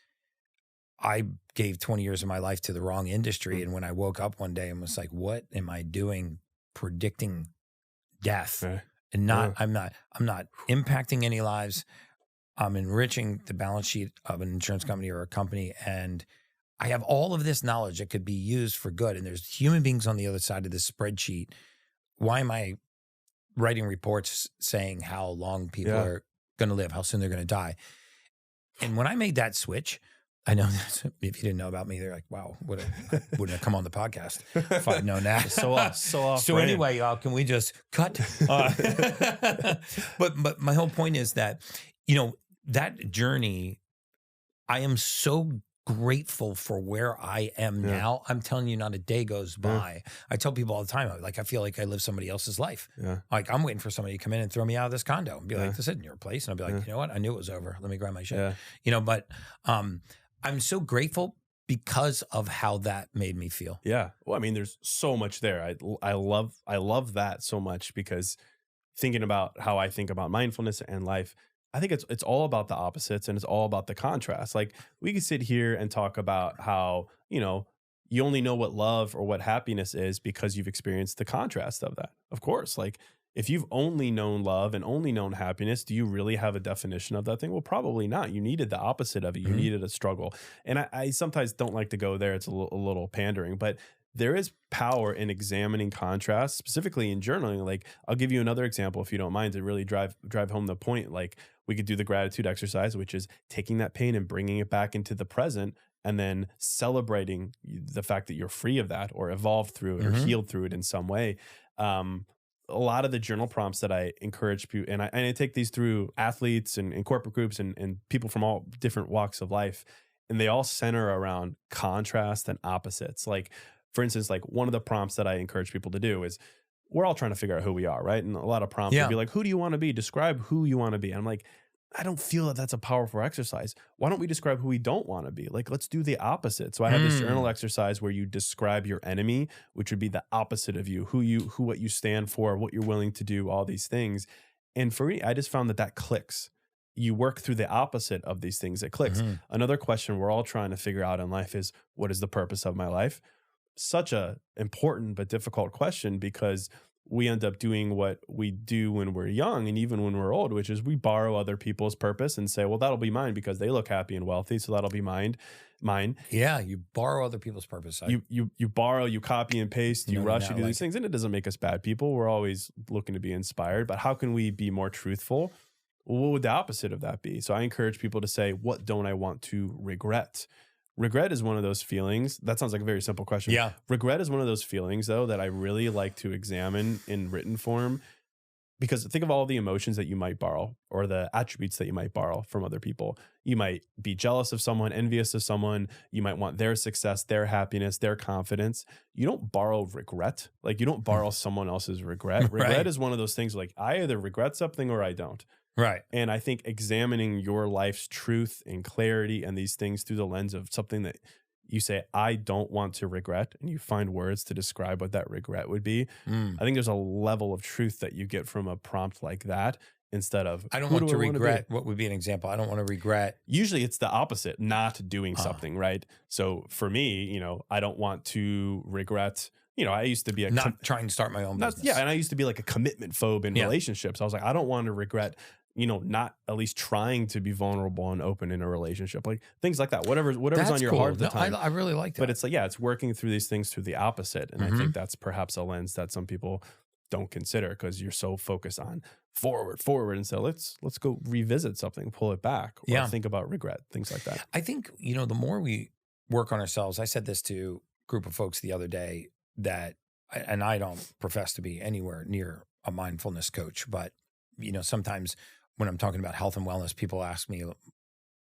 I gave 20 years of my life to the wrong industry. And when I woke up one day and was like, what am I doing predicting death? And I'm not impacting any lives. I'm enriching the balance sheet of an insurance company or a company. And I have all of this knowledge that could be used for good. And there's human beings on the other side of this spreadsheet. Why am I writing reports saying how long people are going to live, how soon they're going to die? And when I made that switch, I know if you didn't know about me, they're like, wow, wouldn't have come on the podcast if I'd known that. So off. So anyway, can we just cut? But my whole point is that, that journey, I am so grateful for where I am now. I'm telling you, not a day goes by. I tell people all the time, like, I feel like I live somebody else's life. Like, I'm waiting for somebody to come in and throw me out of this condo and be like, this isn't your place. And I'll be like, you know what? I knew it was over. Let me grab my shit. But I'm so grateful because of how that made me feel. Yeah. Well, I mean, there's so much there. I love that so much because thinking about how I think about mindfulness and life, I think it's all about the opposites and it's all about the contrast. Like, we could sit here and talk about how, you only know what love or what happiness is because you've experienced the contrast of that. Of course, like, if you've only known love and only known happiness, do you really have a definition of that thing? Well, probably not. You needed the opposite of it. You needed a struggle. And I sometimes don't like to go there. It's a little pandering, but there is power in examining contrast, specifically in journaling. Like, I'll give you another example, if you don't mind, to really drive home the point. Like, we could do the gratitude exercise, which is taking that pain and bringing it back into the present and then celebrating the fact that you're free of that or evolved through it or healed through it in some way. A lot of the journal prompts that I encourage people, and I take these through athletes and corporate groups and people from all different walks of life, and they all center around contrast and opposites. Like, for instance, like, one of the prompts that I encourage people to do is, we're all trying to figure out who we are, right? And a lot of prompts would be like, who do you want to be? Describe who you want to be. And I'm like, I don't feel that that's a powerful exercise. Why don't we describe who we don't want to be? Like, let's do the opposite. So I have this journal exercise where you describe your enemy, which would be the opposite of you, what you stand for, what you're willing to do, all these things. And for me, I just found that clicks. You work through the opposite of these things, it clicks. Another question we're all trying to figure out in life is, what is the purpose of my life? Such a important but difficult question, because we end up doing what we do when we're young and even when we're old, which is we borrow other people's purpose and say, well, that'll be mine because they look happy and wealthy, so that'll be mine. Yeah, you borrow other people's purpose. You borrow, you copy and paste, you rush, you do these things, and it doesn't make us bad people. We're always looking to be inspired, but how can we be more truthful? Well, what would the opposite of that be? So I encourage people to say, what don't I want to regret? Regret is one of those feelings. That sounds like a very simple question. Yeah. Regret is one of those feelings, though, that I really like to examine in written form, because think of all the emotions that you might borrow or the attributes that you might borrow from other people. You might be jealous of someone, envious of someone. You might want their success, their happiness, their confidence. You don't borrow regret. Like, you don't borrow someone else's regret. Regret is one of those things, like, I either regret something or I don't. Right. And I think examining your life's truth and clarity and these things through the lens of something that you say, I don't want to regret, and you find words to describe what that regret would be. I think there's a level of truth that you get from a prompt like that, instead of, I don't want to regret. What would be an example? I don't want to regret. Usually it's the opposite, not doing something, right? So for me, I don't want to regret. I used to be not trying to start my own business. Yeah, and I used to be like a commitment phobe in relationships. I was like, I don't want to regret not at least trying to be vulnerable and open in a relationship, like things like that, whatever's that's on your cool. heart at the time. I really like that. But it's like, it's working through these things through the opposite. And I think that's perhaps a lens that some people don't consider, because you're so focused on forward. And so let's go revisit something, pull it back, or think about regret, things like that. I think, the more we work on ourselves. I said this to a group of folks the other day that, and I don't profess to be anywhere near a mindfulness coach, but sometimes when I'm talking about health and wellness, people ask me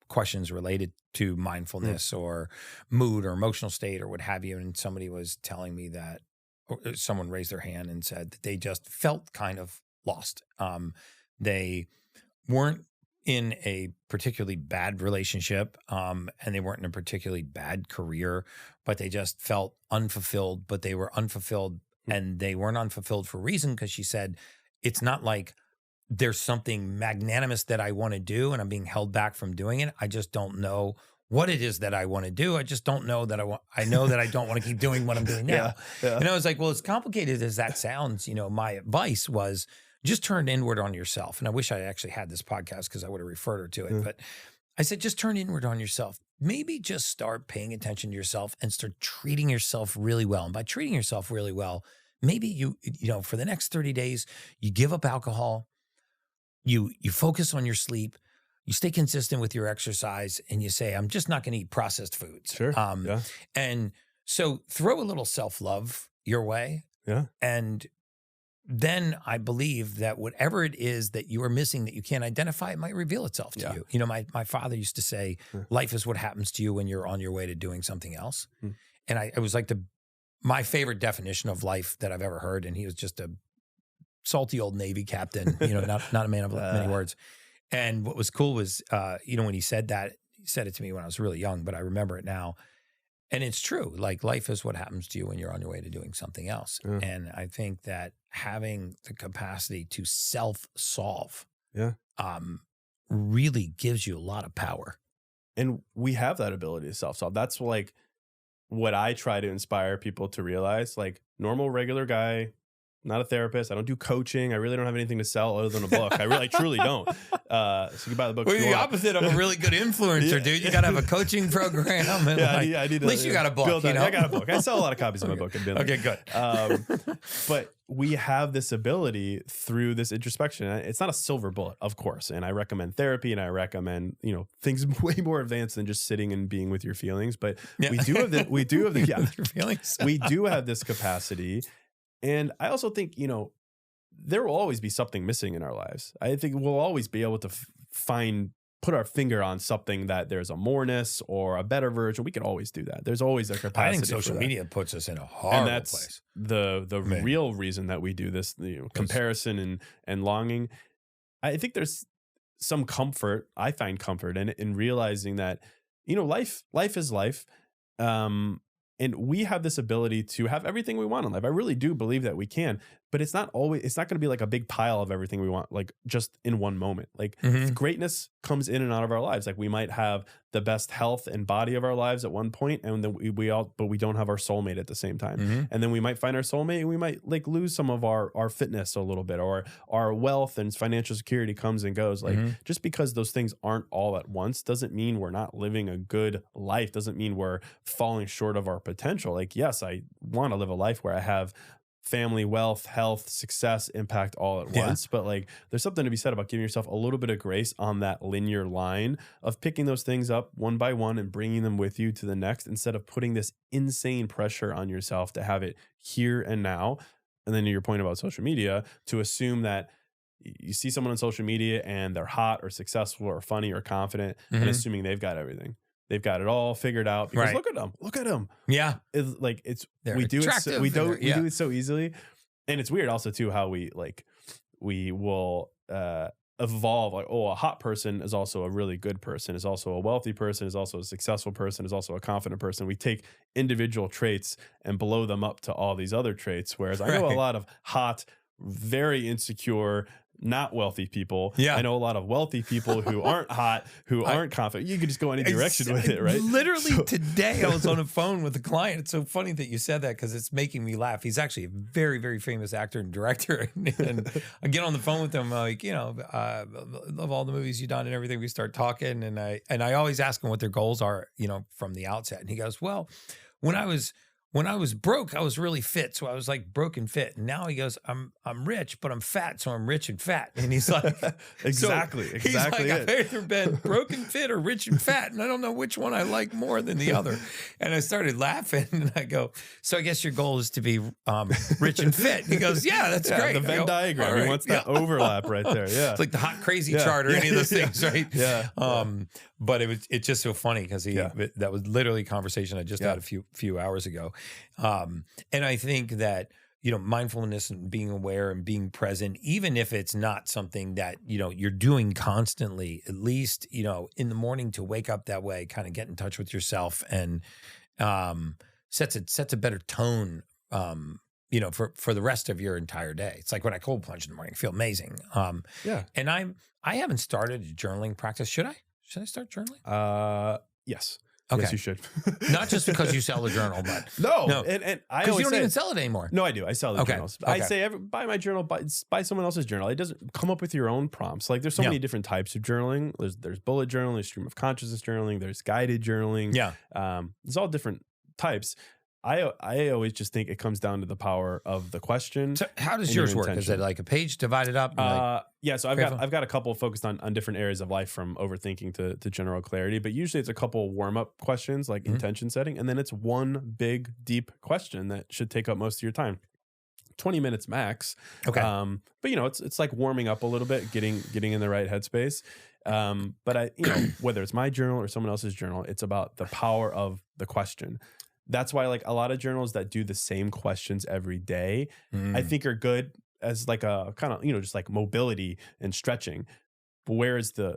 questions related to mindfulness or mood or emotional state or what have you. And somebody was telling me that, or someone raised their hand and said that they just felt kind of lost. They weren't in a particularly bad relationship, and they weren't in a particularly bad career, but they just felt unfulfilled. But they were unfulfilled, and they weren't unfulfilled for a reason, because she said, it's not like there's something magnanimous that I want to do and I'm being held back from doing it. I just don't know what it is that I want to do. I just don't know that I know that I don't want to keep doing what I'm doing now. And I was like, well, as complicated as that sounds, my advice was just turn inward on yourself. And I wish I actually had this podcast, because I would have referred her to it. But I said, just turn inward on yourself. Maybe just start paying attention to yourself and start treating yourself really well. And by treating yourself really well, maybe you for the next 30 days, you give up alcohol, you focus on your sleep, you stay consistent with your exercise, and you say, I'm just not going to eat processed foods. Sure. And so throw a little self-love your way. Yeah. And then I believe that whatever it is that you are missing that you can't identify, it might reveal itself to you. My father used to say, life is what happens to you when you're on your way to doing something else. And it was like my favorite definition of life that I've ever heard. And he was just a salty old Navy captain, not a man of many words. And what was cool was, when he said that, he said it to me when I was really young, but I remember it now. And it's true. Like, life is what happens to you when you're on your way to doing something else. And I think that having the capacity to self-solve really gives you a lot of power. And we have that ability to self-solve. That's like what I try to inspire people to realize. Like, normal, regular guy, not a therapist. I don't do coaching. I really don't have anything to sell other than a book. I truly don't. So you can buy the book. Well, you're the opposite of a really good influencer, dude. You got to have a coaching program. And I need at least you got a book. I got a book. I sell a lot of copies of my book. Okay, good. But we have this ability through this introspection. It's not a silver bullet, of course. And I recommend therapy, and I recommend things way more advanced than just sitting and being with your feelings. But we do have your feelings. We do have this capacity. And I also think, there will always be something missing in our lives. I think we'll always be able to put our finger on something that there's a moreness or a better version. We can always do that. There's always a capacity. I think social media puts us in a horrible place. The real reason that we do this, comparison and longing. I think there's some comfort. I find comfort in realizing that, life is life. And we have this ability to have everything we want in life. I really do believe that we can, but it's not going to be like a big pile of everything we want, like just in one moment. Like, greatness comes in and out of our lives. Like, we might have the best health and body of our lives at one point, and then but we don't have our soulmate at the same time. And then we might find our soulmate, and we might like lose some of our fitness a little bit, or our wealth and financial security comes and goes. Like, just because those things aren't all at once doesn't mean we're not living a good life. Doesn't mean we're falling short of our potential. Like, yes, I want to live a life where I have family, wealth, health, success, impact all at once. But like, there's something to be said about giving yourself a little bit of grace on that linear line of picking those things up one by one and bringing them with you to the next, instead of putting this insane pressure on yourself to have it here and now. And then to your point about social media, to assume that you see someone on social media and they're hot or successful or funny or confident, and assuming they've got everything. They've got it all figured out, because look at them. Yeah. We do it so easily. And it's weird also too, how we will evolve. Like, a hot person is also a really good person, is also a wealthy person, is also a successful person, is also a confident person. We take individual traits and blow them up to all these other traits. Whereas I know a lot of hot, very insecure, not wealthy people. I know a lot of wealthy people who aren't hot, who aren't confident. You could just go any direction with it, right? Literally today I was on a phone with a client. It's so funny that you said that, because it's making me laugh. He's actually a very, very famous actor and director. And I get on the phone with him, like, I love all the movies you've done and everything. We start talking, and I always ask him what their goals are, from the outset. And he goes, well, when I was when I was broke, I was really fit. So I was like broke and fit. And now he goes, I'm rich, but I'm fat. So I'm rich and fat. And he's like, exactly. He's like, I've either been broke and fit or rich and fat. And I don't know which one I like more than the other. And I started laughing and I go, so I guess your goal is to be rich and fit. And he goes, yeah, that's great. The Venn diagram. Right, he wants that overlap right there. Yeah. It's like the hot crazy chart or any of those things, right? Yeah. But it's just so funny because that was literally a conversation I just had a few hours ago. And I think that, mindfulness and being aware and being present, even if it's not something that, you're doing constantly, at least, in the morning to wake up that way, kind of get in touch with yourself and sets a better tone, for the rest of your entire day. It's like when I cold plunge in the morning, I feel amazing. And I haven't started a journaling practice. Should I start journaling? Yes. Okay. Yes, you should. Not just because you sell a journal, but no. And I because you don't say, even sell it anymore. No, I do. I sell the journals. Okay. I say buy my journal, buy someone else's journal. It doesn't come up with your own prompts. Like there's so many different types of journaling. There's bullet journaling, there's stream of consciousness journaling, there's guided journaling. Yeah. There's all different types. I always just think it comes down to the power of the question. So how does yours work? Is it like a page divided up? So I've got a couple focused on different areas of life, from overthinking to general clarity. But usually it's a couple warm up questions like intention setting, and then it's one big deep question that should take up most of your time. 20 minutes max. Okay. But it's like warming up a little bit, getting in the right headspace. But whether it's my journal or someone else's journal, it's about the power of the question. That's why like a lot of journals that do the same questions every day, I think are good as like a kind of, just like mobility and stretching. But where is the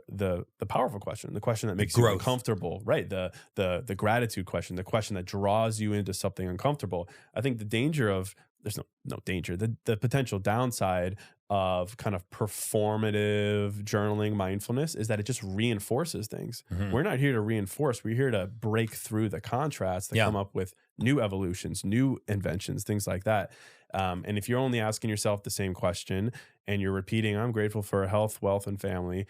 powerful question, the question that makes you uncomfortable, right? The gratitude question, the question that draws you into something uncomfortable. I think the danger of, there's no danger, the potential downside of kind of performative journaling mindfulness is that it just reinforces things. We're not here to reinforce. We're here to break through the contrasts that come up with new evolutions, new inventions, things like that. And if you're only asking yourself the same question and you're repeating, I'm grateful for health, wealth, and family,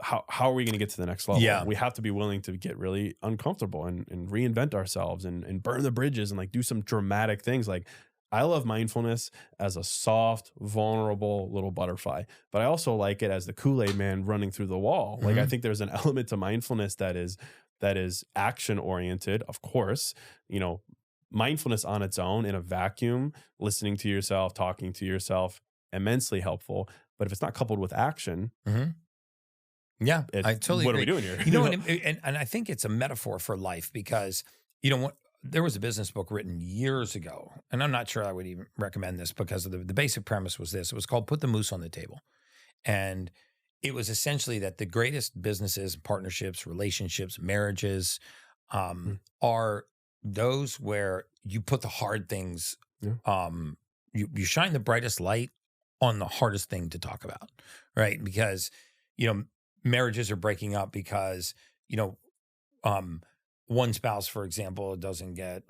how are we going to get to the next level? Yeah. We have to be willing to get really uncomfortable and reinvent ourselves and burn the bridges and like do some dramatic things. Like, I love mindfulness as a soft, vulnerable little butterfly, but I also like it as the Kool-Aid man running through the wall. Like, I think there's an element to mindfulness that is action oriented. Of course, mindfulness on its own in a vacuum, listening to yourself, talking to yourself, immensely helpful. But if it's not coupled with action, yeah, I totally what agree. Are we doing here? And I think it's a metaphor for life because, there was a business book written years ago, and I'm not sure I would even recommend this because of the basic premise was this. It was called Put the Moose on the Table. And it was essentially that the greatest businesses, partnerships, relationships, marriages are those where you put the hard things, you shine the brightest light on the hardest thing to talk about, right? Because, marriages are breaking up because, one spouse, for example, doesn't get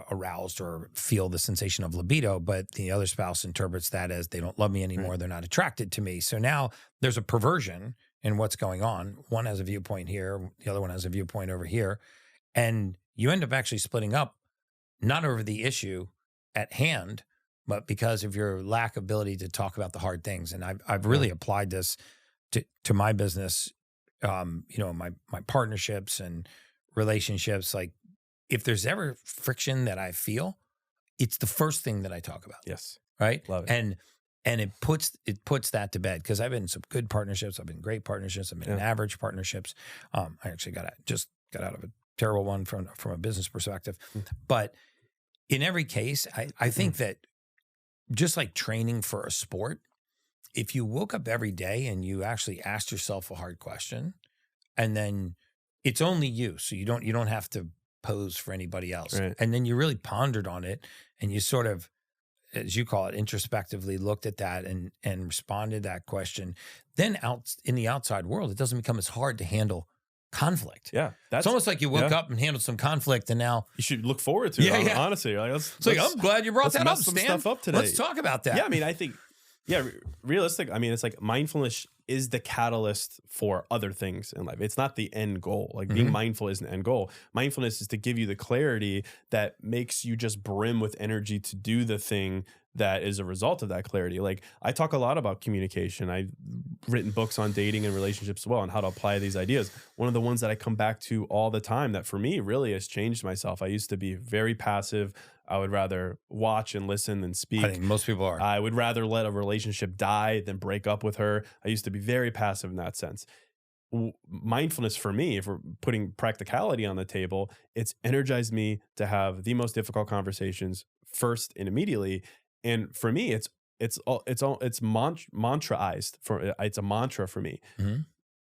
aroused or feel the sensation of libido, but the other spouse interprets that as they don't love me anymore. Right. They're not attracted to me. So now there's a perversion in what's going on. One has a viewpoint here. The other one has a viewpoint over here. And you end up actually splitting up, not over the issue at hand, but because of your lack of ability to talk about the hard things. And I've really applied this to my business, my partnerships and relationships. Like, if there's ever friction that I feel, it's the first thing that I talk about. Yes. Right. Love it. And it puts that to bed, because I've been in some good partnerships. I've been in great partnerships. I've been in average partnerships. I actually just got out of a terrible one from a business perspective. But in every case, I think that just like training for a sport, if you woke up every day and you actually asked yourself a hard question, and then it's only you, so you don't have to pose for anybody else. Right. And then you really pondered on it, and you sort of, as you call it, introspectively looked at that and responded to that question. Then out in the outside world, it doesn't become as hard to handle conflict. Yeah. It's almost like you woke up and handled some conflict, and now you should look forward to it. Honestly, like, I'm glad you brought that up, some Stan. Stuff up today. Let's talk about that. Yeah. I mean, I think, realistic. I mean, it's like mindfulness is the catalyst for other things in life. It's not the end goal. Like being mindful isn't the end goal. Mindfulness is to give you the clarity that makes you just brim with energy to do the thing that is a result of that clarity. Like I talk a lot about communication. I've written books on dating and relationships as well and how to apply these ideas. One of the ones that I come back to all the time that for me really has changed myself. I used to be very passive. I would rather watch and listen than speak. I think most people are. I would rather let a relationship die than break up with her. I used to be very passive in that sense. Mindfulness for me, if we're putting practicality on the table, it's energized me to have the most difficult conversations first and immediately. And for me, it's mantraized. It's a mantra for me.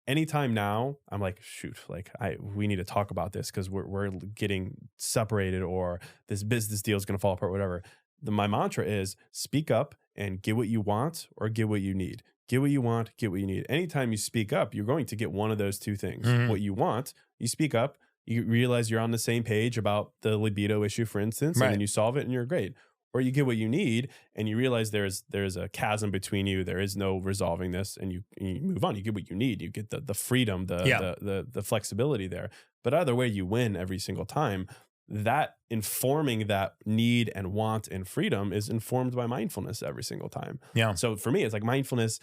Anytime now, I'm like, shoot, like we need to talk about this because we're getting separated or this business deal is going to fall apart, whatever. My mantra is speak up and get what you want or get what you need. Get what you want, get what you need. Anytime you speak up, you're going to get one of those two things. What you want, you speak up, you realize you're on the same page about the libido issue, for instance, and then you solve it and you're great. Or you get what you need and you realize there's a chasm between you. There is no resolving this and you move on. You get what you need. You get the freedom, the flexibility there. But either way, you win every single time. That informing that need and want and freedom is informed by mindfulness every single time. Yeah. So for me, it's like mindfulness,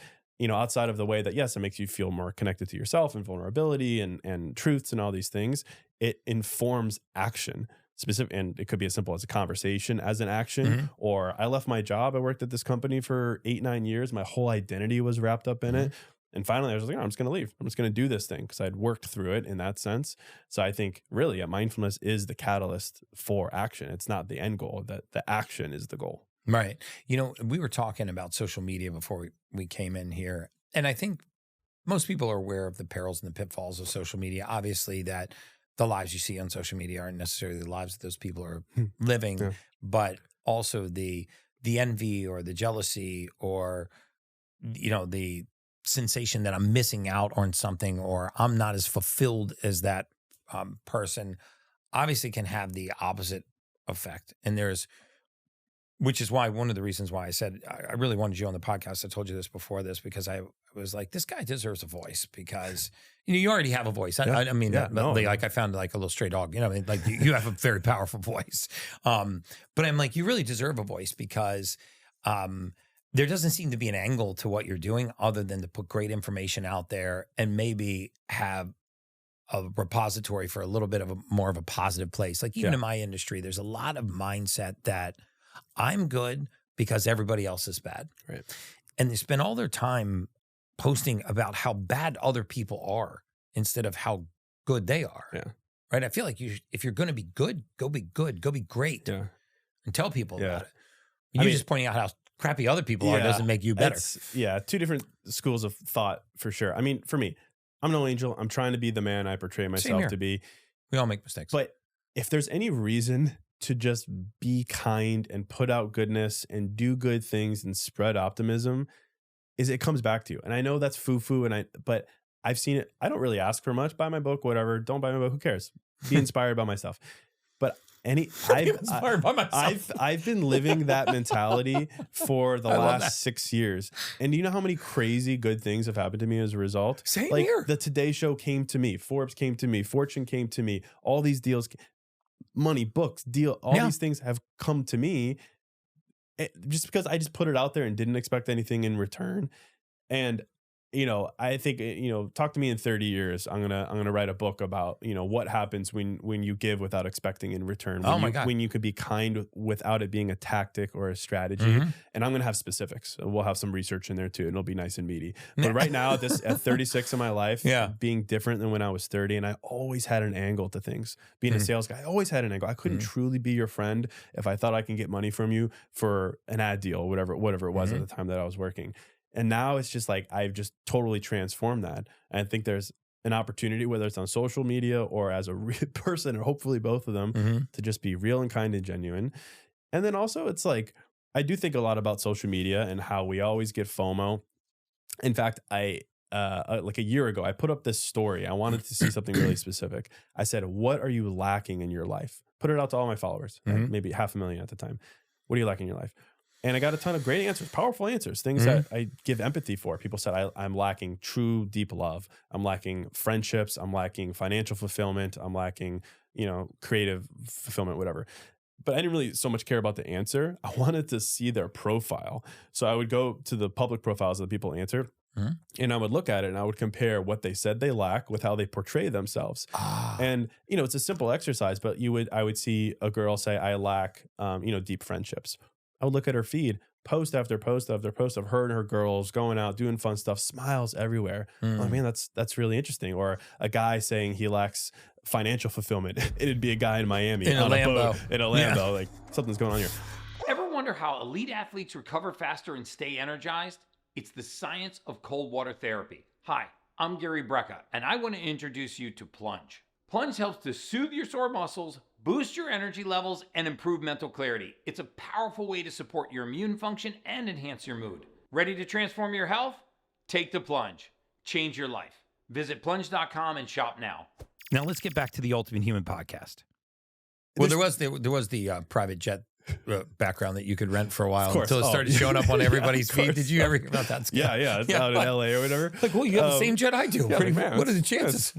outside of the way that, yes, it makes you feel more connected to yourself and vulnerability and truths and all these things, it informs action. Specific, and it could be as simple as a conversation as an action, or I left my job. I worked at this company for 8-9 years. My whole identity was wrapped up in it. And finally I was like, I'm just going to leave. I'm just going to do this thing because I'd worked through it in that sense. So I think really mindfulness is the catalyst for action. It's not the end goal, that the action is the goal. Right. We were talking about social media before we came in here. And I think most people are aware of the perils and the pitfalls of social media. Obviously that the lives you see on social media aren't necessarily the lives that those people are living, but also the envy or the jealousy or, the sensation that I'm missing out on something or I'm not as fulfilled as that person obviously can have the opposite effect. And which is why one of the reasons why I said I really wanted you on the podcast. I told you this before this because I was like, this guy deserves a voice because you already have a voice. I mean, I found like a little stray dog. Like you have a very powerful voice. But I'm like, you really deserve a voice because there doesn't seem to be an angle to what you're doing other than to put great information out there and maybe have a repository for a little bit of more of a positive place. Like even in my industry, there's a lot of mindset that I'm good because everybody else is bad. Right. And they spend all their time posting about how bad other people are instead of how good they are. Yeah. Right. I feel like if you're going to be good, go be great. Yeah. And tell people about it. You just pointing out how crappy other people are doesn't make you better. Two different schools of thought for sure. I mean, for me, I'm no angel. I'm trying to be the man I portray myself to be. We all make mistakes. But if there's any reason to just be kind and put out goodness and do good things and spread optimism, is it comes back to you. And I know that's foo-foo, but I've seen it. I don't really ask for much. Buy my book, whatever. Don't buy my book. Who cares? Be inspired by myself. But I've been living that mentality for the last 6 years. And do you know how many crazy good things have happened to me as a result? Same here. The Today Show came to me. Forbes came to me. Fortune came to me. All these deals, money, books, deal, all these things have come to me just because I just put it out there and didn't expect anything in return. And I think, talk to me in 30 years. I'm gonna write a book about, what happens when you give without expecting in return. When you could be kind without it being a tactic or a strategy. And I'm gonna have specifics. We'll have some research in there too, and it'll be nice and meaty. But right now, at 36 in my life, being different than when I was 30, and I always had an angle to things. Being a sales guy, I always had an angle. I couldn't truly be your friend if I thought I can get money from you for an ad deal, whatever it was at the time that I was working. And now it's just like, I've just totally transformed that. And I think there's an opportunity, whether it's on social media or as a real person, or hopefully both of them, to just be real and kind and genuine. And then also it's like, I do think a lot about social media and how we always get FOMO. In fact, like a year ago, I put up this story. I wanted to see something really specific. I said, what are you lacking in your life? Put it out to all my followers, maybe 500,000 at the time. What do you lack in your life? And I got a ton of great answers, powerful answers, things that I give empathy for. People said, I'm lacking true, deep love. I'm lacking friendships. I'm lacking financial fulfillment. I'm lacking, creative fulfillment, whatever. But I didn't really so much care about the answer. I wanted to see their profile. So I would go to the public profiles of the people answer, and I would look at it and I would compare what they said they lack with how they portray themselves. And, it's a simple exercise, but I would see a girl say, I lack, deep friendships. I would look at her feed, post after post after post of her and her girls going out, doing fun stuff, smiles everywhere. Oh man, that's really interesting. Or a guy saying he lacks financial fulfillment. It'd be a guy in Miami in a Lambo. Yeah. Like something's going on here. Ever wonder how elite athletes recover faster and stay energized? It's the science of cold water therapy. Hi, I'm Gary Brecka, and I want to introduce you to Plunge. Plunge helps to soothe your sore muscles, boost your energy levels, and improve mental clarity. It's a powerful way to support your immune function and enhance your mood. Ready to transform your health? Take the plunge. Change your life. Visit plunge.com and shop now. Now let's get back to the Ultimate Human podcast. Well, there was the private jet background that you could rent for a while until it started showing up on everybody's feed. Did you ever hear about that? Yeah. It's out in LA or whatever. Like, well, you have the same jet I do. Yeah, what are the chances?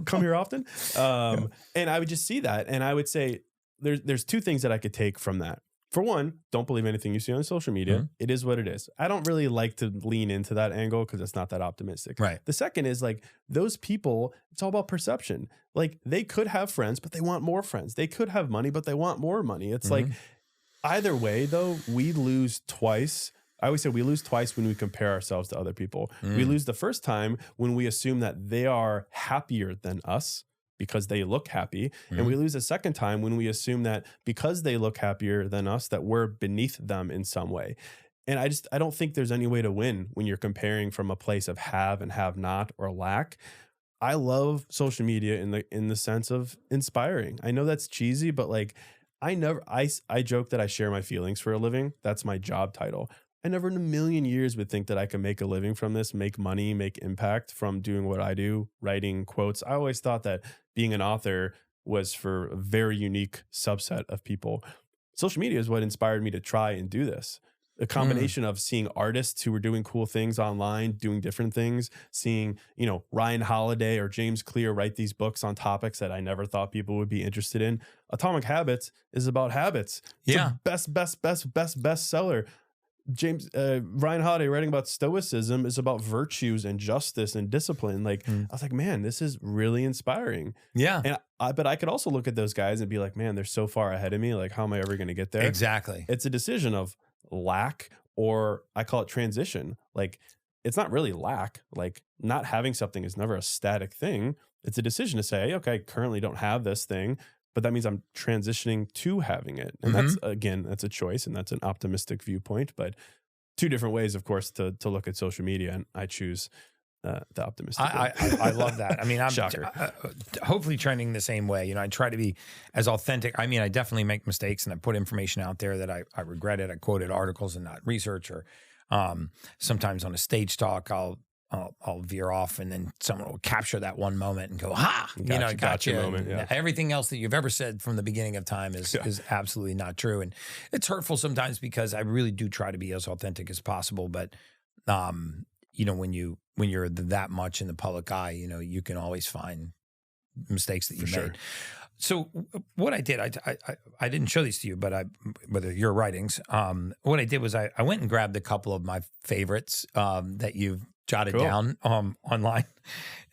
Come here often. And I would just see that. And I would say there's two things that I could take from that. For one, don't believe anything you see on social media. It is what it is. I don't really like to lean into that angle because it's not that optimistic. Right. The second is like those people, it's all about perception. Like they could have friends, but they want more friends. They could have money, but they want more money. It's like either way, though, we lose twice. I always say we lose twice when we compare ourselves to other people. We lose the first time when we assume that they are happier than us because they look happy. And we lose a second time when we assume that because they look happier than us, that we're beneath them in some way. And I don't think there's any way to win when you're comparing from a place of have and have not or lack. I love social media in the sense of inspiring. I know that's cheesy, but like I joke that I share my feelings for a living. That's my job title. I never in a million years would think that I could make a living from this, make money, make impact from doing what I do, writing quotes. I always thought that being an author was for a very unique subset of people. Social media is what inspired me to try and do this. A combination of seeing artists who were doing cool things online, doing different things, seeing, Ryan Holiday or James Clear write these books on topics that I never thought people would be interested in. Atomic Habits is about habits. It's the best bestseller. Ryan Holiday writing about stoicism is about virtues and justice and discipline. Like I was like, man, this is really inspiring. Yeah. And but I could also look at those guys and be like, man, they're so far ahead of me. Like, how am I ever going to get there? Exactly. It's a decision of lack, or I call it transition. Like it's not really lack. Like not having something is never a static thing. It's a decision to say, okay, I currently don't have this thing, but that means I'm transitioning to having it. And that's a choice, and that's an optimistic viewpoint, but two different ways, of course, to look at social media. And I choose the optimistic way. I love that. I mean, I'm Shocker. Hopefully trending the same way. I try to be as authentic. I mean, I definitely make mistakes and I put information out there that I regretted. I quoted articles and not research, or sometimes on a stage talk, I'll veer off and then someone will capture that one moment and go, ha, gotcha moment. Yeah. Everything else that you've ever said from the beginning of time is absolutely not true. And it's hurtful sometimes because I really do try to be as authentic as possible. But, when you're that much in the public eye, you can always find mistakes that you made. So what I did, I didn't show these to you, but whether your writings, what I did was I went and grabbed a couple of my favorites that you've jotted down online.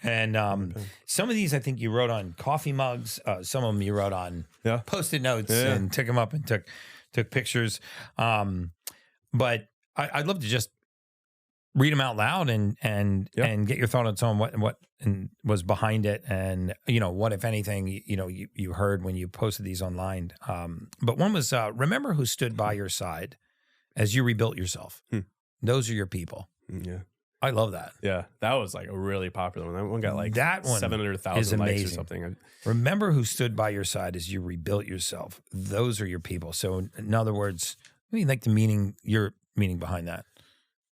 And some of these I think you wrote on coffee mugs. Some of them you wrote on Post-it notes and took them up and took pictures. But I'd love to just read them out loud and get your thoughts on what was behind it, and what, if anything, you heard when you posted these online. But one was remember who stood by your side as you rebuilt yourself. Those are your people. Yeah, I love that. Yeah, that was like a really popular one. That one got like 700,000 likes or something. Remember who stood by your side as you rebuilt yourself. Those are your people. So in other words, what do you like your meaning behind that?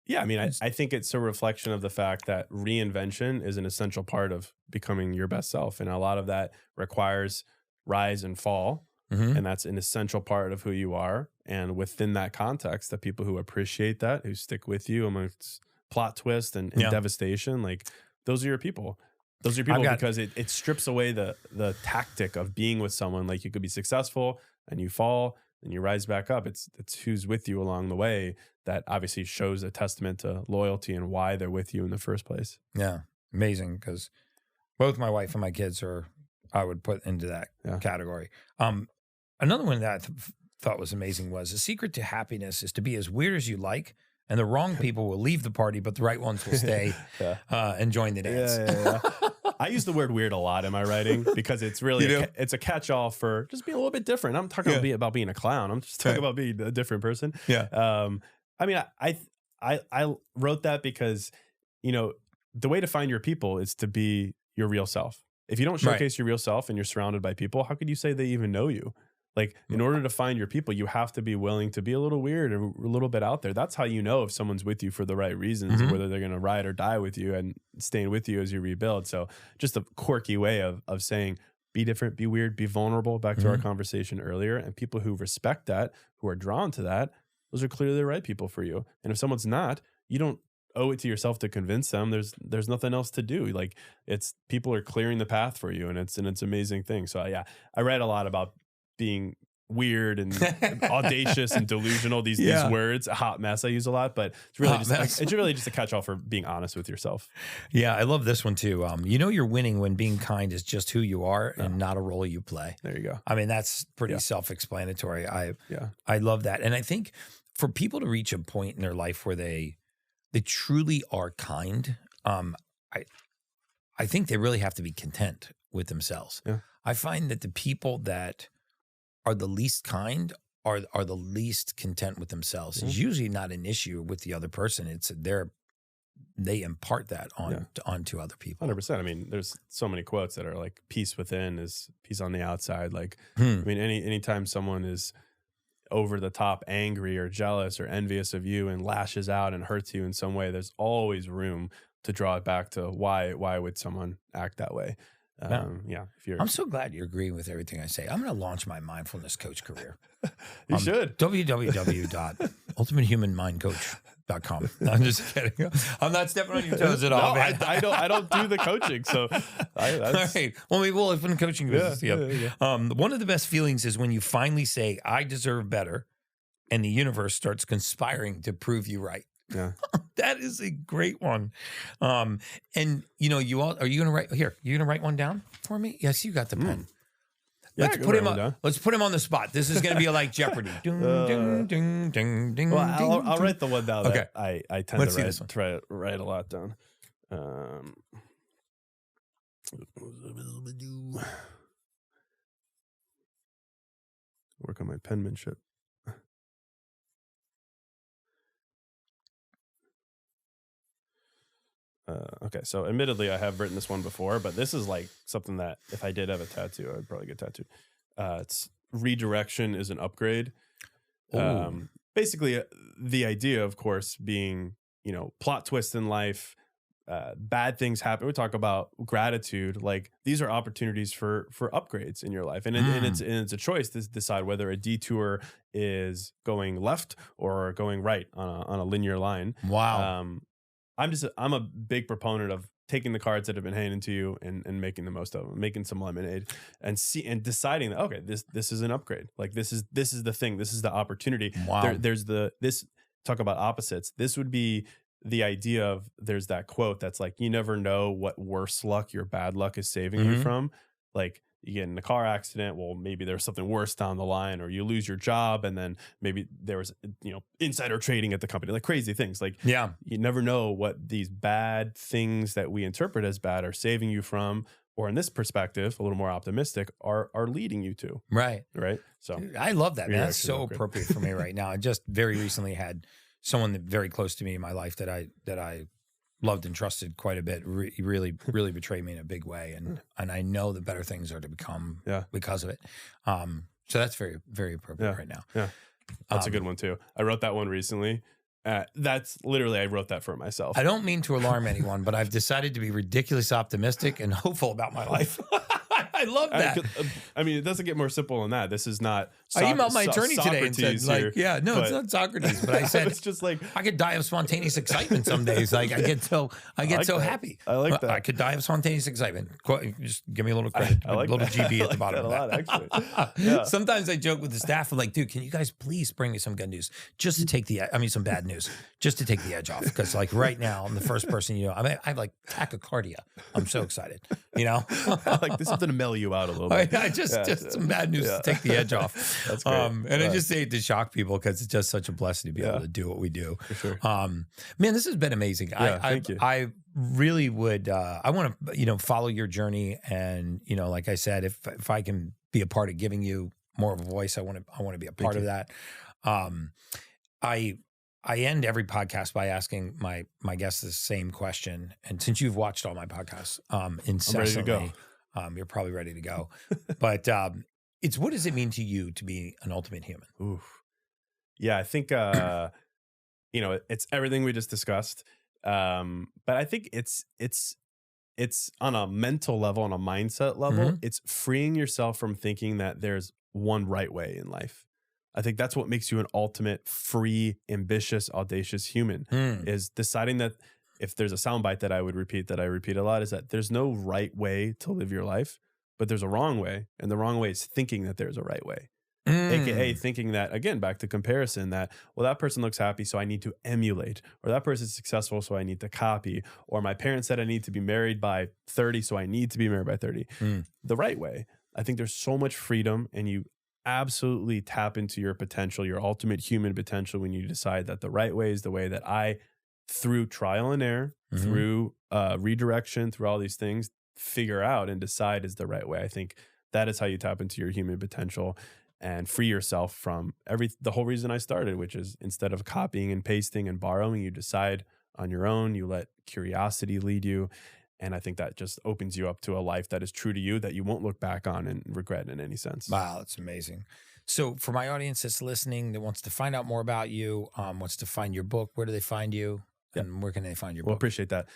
Yeah, I mean, I think it's a reflection of the fact that reinvention is an essential part of becoming your best self. And a lot of that requires rise and fall. and that's an essential part of who you are. And within that context, the people who appreciate that, who stick with you amongst plot twist and devastation, like those are your people. Those are your people because it strips away the tactic of being with someone. Like you could be successful and you fall and you rise back up. It's who's with you along the way that obviously shows a testament to loyalty and why they're with you in the first place. Yeah. Amazing. Because both my wife and my kids I would put into that category. Another one that I thought was amazing was the secret to happiness is to be as weird as you like, and the wrong people will leave the party, but the right ones will stay and join the dance. I use the word weird a lot in my writing because it's really it's a catch-all for just being a little bit different. I'm talking about being a clown. I'm just talking about being a different person. Yeah. I mean, I wrote that because, you know, the way to find your people is to be your real self. If you don't showcase your real self and you're surrounded by people, how could you say they even know you? Like, in order to find your people, you have to be willing to be a little weird and a little bit out there. That's how you know if someone's with you for the right reasons, and whether they're going to ride or die with you and staying with you as you rebuild. So just a quirky way of saying, be different, be weird, be vulnerable, back to our conversation earlier. And people who respect that, who are drawn to that, those are clearly the right people for you. And if someone's not, you don't owe it to yourself to convince them. There's nothing else to do. Like, it's people are clearing the path for you, and it's an amazing thing. So yeah, I read a lot about being weird and audacious and delusional. These words, a hot mess, I use a lot, but it's really just a catch-all for being honest with yourself. Yeah, I love this one too. You know you're winning when being kind is just who you are and not a role you play. There you go. I mean, that's pretty self-explanatory. I love that, and I think for people to reach a point in their life where they truly are kind, I think they really have to be content with themselves. Yeah. I find that the people that are the least kind are the least content with themselves. It's usually not an issue with the other person. It's they impart that onto other people. 100%. I mean, there's so many quotes that are like, peace within is peace on the outside. Like, I mean, anytime someone is over the top angry or jealous or envious of you and lashes out and hurts you in some way, there's always room to draw it back to why would someone act that way? I'm so glad you're agreeing with everything I say. I'm going to launch my mindfulness coach career. You should. www.ultimatehumanmindcoach.com. No, I'm just kidding. I'm not stepping on your toes at all. No, I don't do the coaching. So all right. Well, we will open coaching business. One of the best feelings is when you finally say, I deserve better, and the universe starts conspiring to prove you right. Yeah. That is a great one. And you know, are you gonna write here? You gonna write one down for me? Yes, you got the pen. Let's put him on the spot. This is gonna be like Jeopardy. Ding, ding, ding, ding, well, I'll write the one down that I tend to write a lot down. Work on my penmanship. Okay, so admittedly, I have written this one before, but this is like something that if I did have a tattoo, I would probably get tattooed. It's redirection is an upgrade. Basically, the idea, of course, being, you know, plot twist in life, bad things happen. We talk about gratitude. Like, these are opportunities for upgrades in your life, and it's a choice to decide whether a detour is going left or going right on a linear line. Wow. I'm a big proponent of taking the cards that have been handed to you and making the most of them, making some lemonade, and deciding that, okay, this is an upgrade. Like, this is the thing. This is the opportunity. Wow. This talk about opposites. This would be the idea of, there's that quote that's like, you never know what worse luck your bad luck is saving you from. Like, you get in a car accident, well, maybe there's something worse down the line, or you lose your job, and then maybe there was, you know, insider trading at the company, like crazy things. Like, you never know what these bad things that we interpret as bad are saving you from, or in this perspective, a little more optimistic, are leading you to. Right. So I love that, man. That's so appropriate for me right now. I just very recently had someone very close to me in my life that I loved and trusted quite a bit, really betrayed me in a big way. And I know the better things are to become because of it. So that's very, very appropriate right now. Yeah. That's a good one too. I wrote that one recently. That's literally, I wrote that for myself. I don't mean to alarm anyone, but I've decided to be ridiculously optimistic and hopeful about my life. I love that. I mean, it doesn't get more simple than that. This is not. I emailed my attorney today and said, like, it's not Socrates, but I said it's just like I could die of spontaneous excitement some days. Like I get so happy. I like that. I could die of spontaneous excitement. Just give me a little credit. I like a little that. GB I at the like bottom that of that. a lot, actually. Yeah. Sometimes I joke with the staff. I'm like, dude, can you guys please bring me some good news just to take some bad news, just to take the edge off? Because like right now, I'm the first person, I have like tachycardia. I'm so excited, Like this is going to mellow you out a little bit. Just some bad news to take the edge off. That's great. And I just say it to shock people because it's just such a blessing to be able to do what we do. For sure. Man, this has been amazing. Thank you. I really would, I want to, follow your journey. And, like I said, if I can be a part of giving you more of a voice, I want to be a part of that. I end every podcast by asking my guests the same question. And since you've watched all my podcasts incessantly, I'm ready to go. You're probably ready to go. But it's what does it mean to you to be an ultimate human? Oof. Yeah, I think it's everything we just discussed. But I think it's on a mental level, on a mindset level, it's freeing yourself from thinking that there's one right way in life. I think that's what makes you an ultimate free, ambitious, audacious human is deciding that if there's a soundbite that I repeat a lot is that there's no right way to live your life, but there's a wrong way. And the wrong way is thinking that there's a right way. AKA thinking that, again, back to comparison, that, well, that person looks happy, so I need to emulate, or that person's successful, so I need to copy, or my parents said I need to be married by 30, so I need to be married by 30. The right way. I think there's so much freedom, and you absolutely tap into your potential, your ultimate human potential, when you decide that the right way is the way that I, through trial and error, through redirection, through all these things, figure out and decide is the right way. I think that is how you tap into your human potential and free yourself from the whole reason I started, which is instead of copying and pasting and borrowing, you decide on your own, you let curiosity lead you. And I think that just opens you up to a life that is true to you, that you won't look back on and regret in any sense. Wow, that's amazing. So for my audience that's listening, that wants to find out more about you, wants to find your book, where do they find you? And where can they find your book? Well, appreciate that.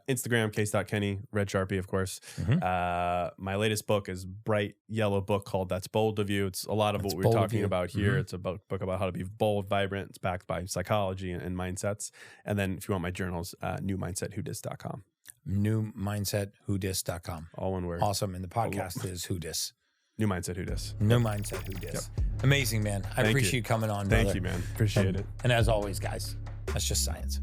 Instagram, case.kenny, red Sharpie, of course. My latest book is bright yellow book called That's Bold of You. It's a lot of what we're talking about here. It's a book about how to be bold, vibrant. It's backed by psychology and mindsets. And then if you want my journals, newmindsetwhodis.com. Newmindsetwhodis.com. All one word. Awesome. And the podcast is Who Dis. New Mindset Who Dis. New Mindset Who Dis. Yep. Amazing, man. I appreciate you coming on, brother. Thank you, man. Appreciate it. And as always, guys, that's just science.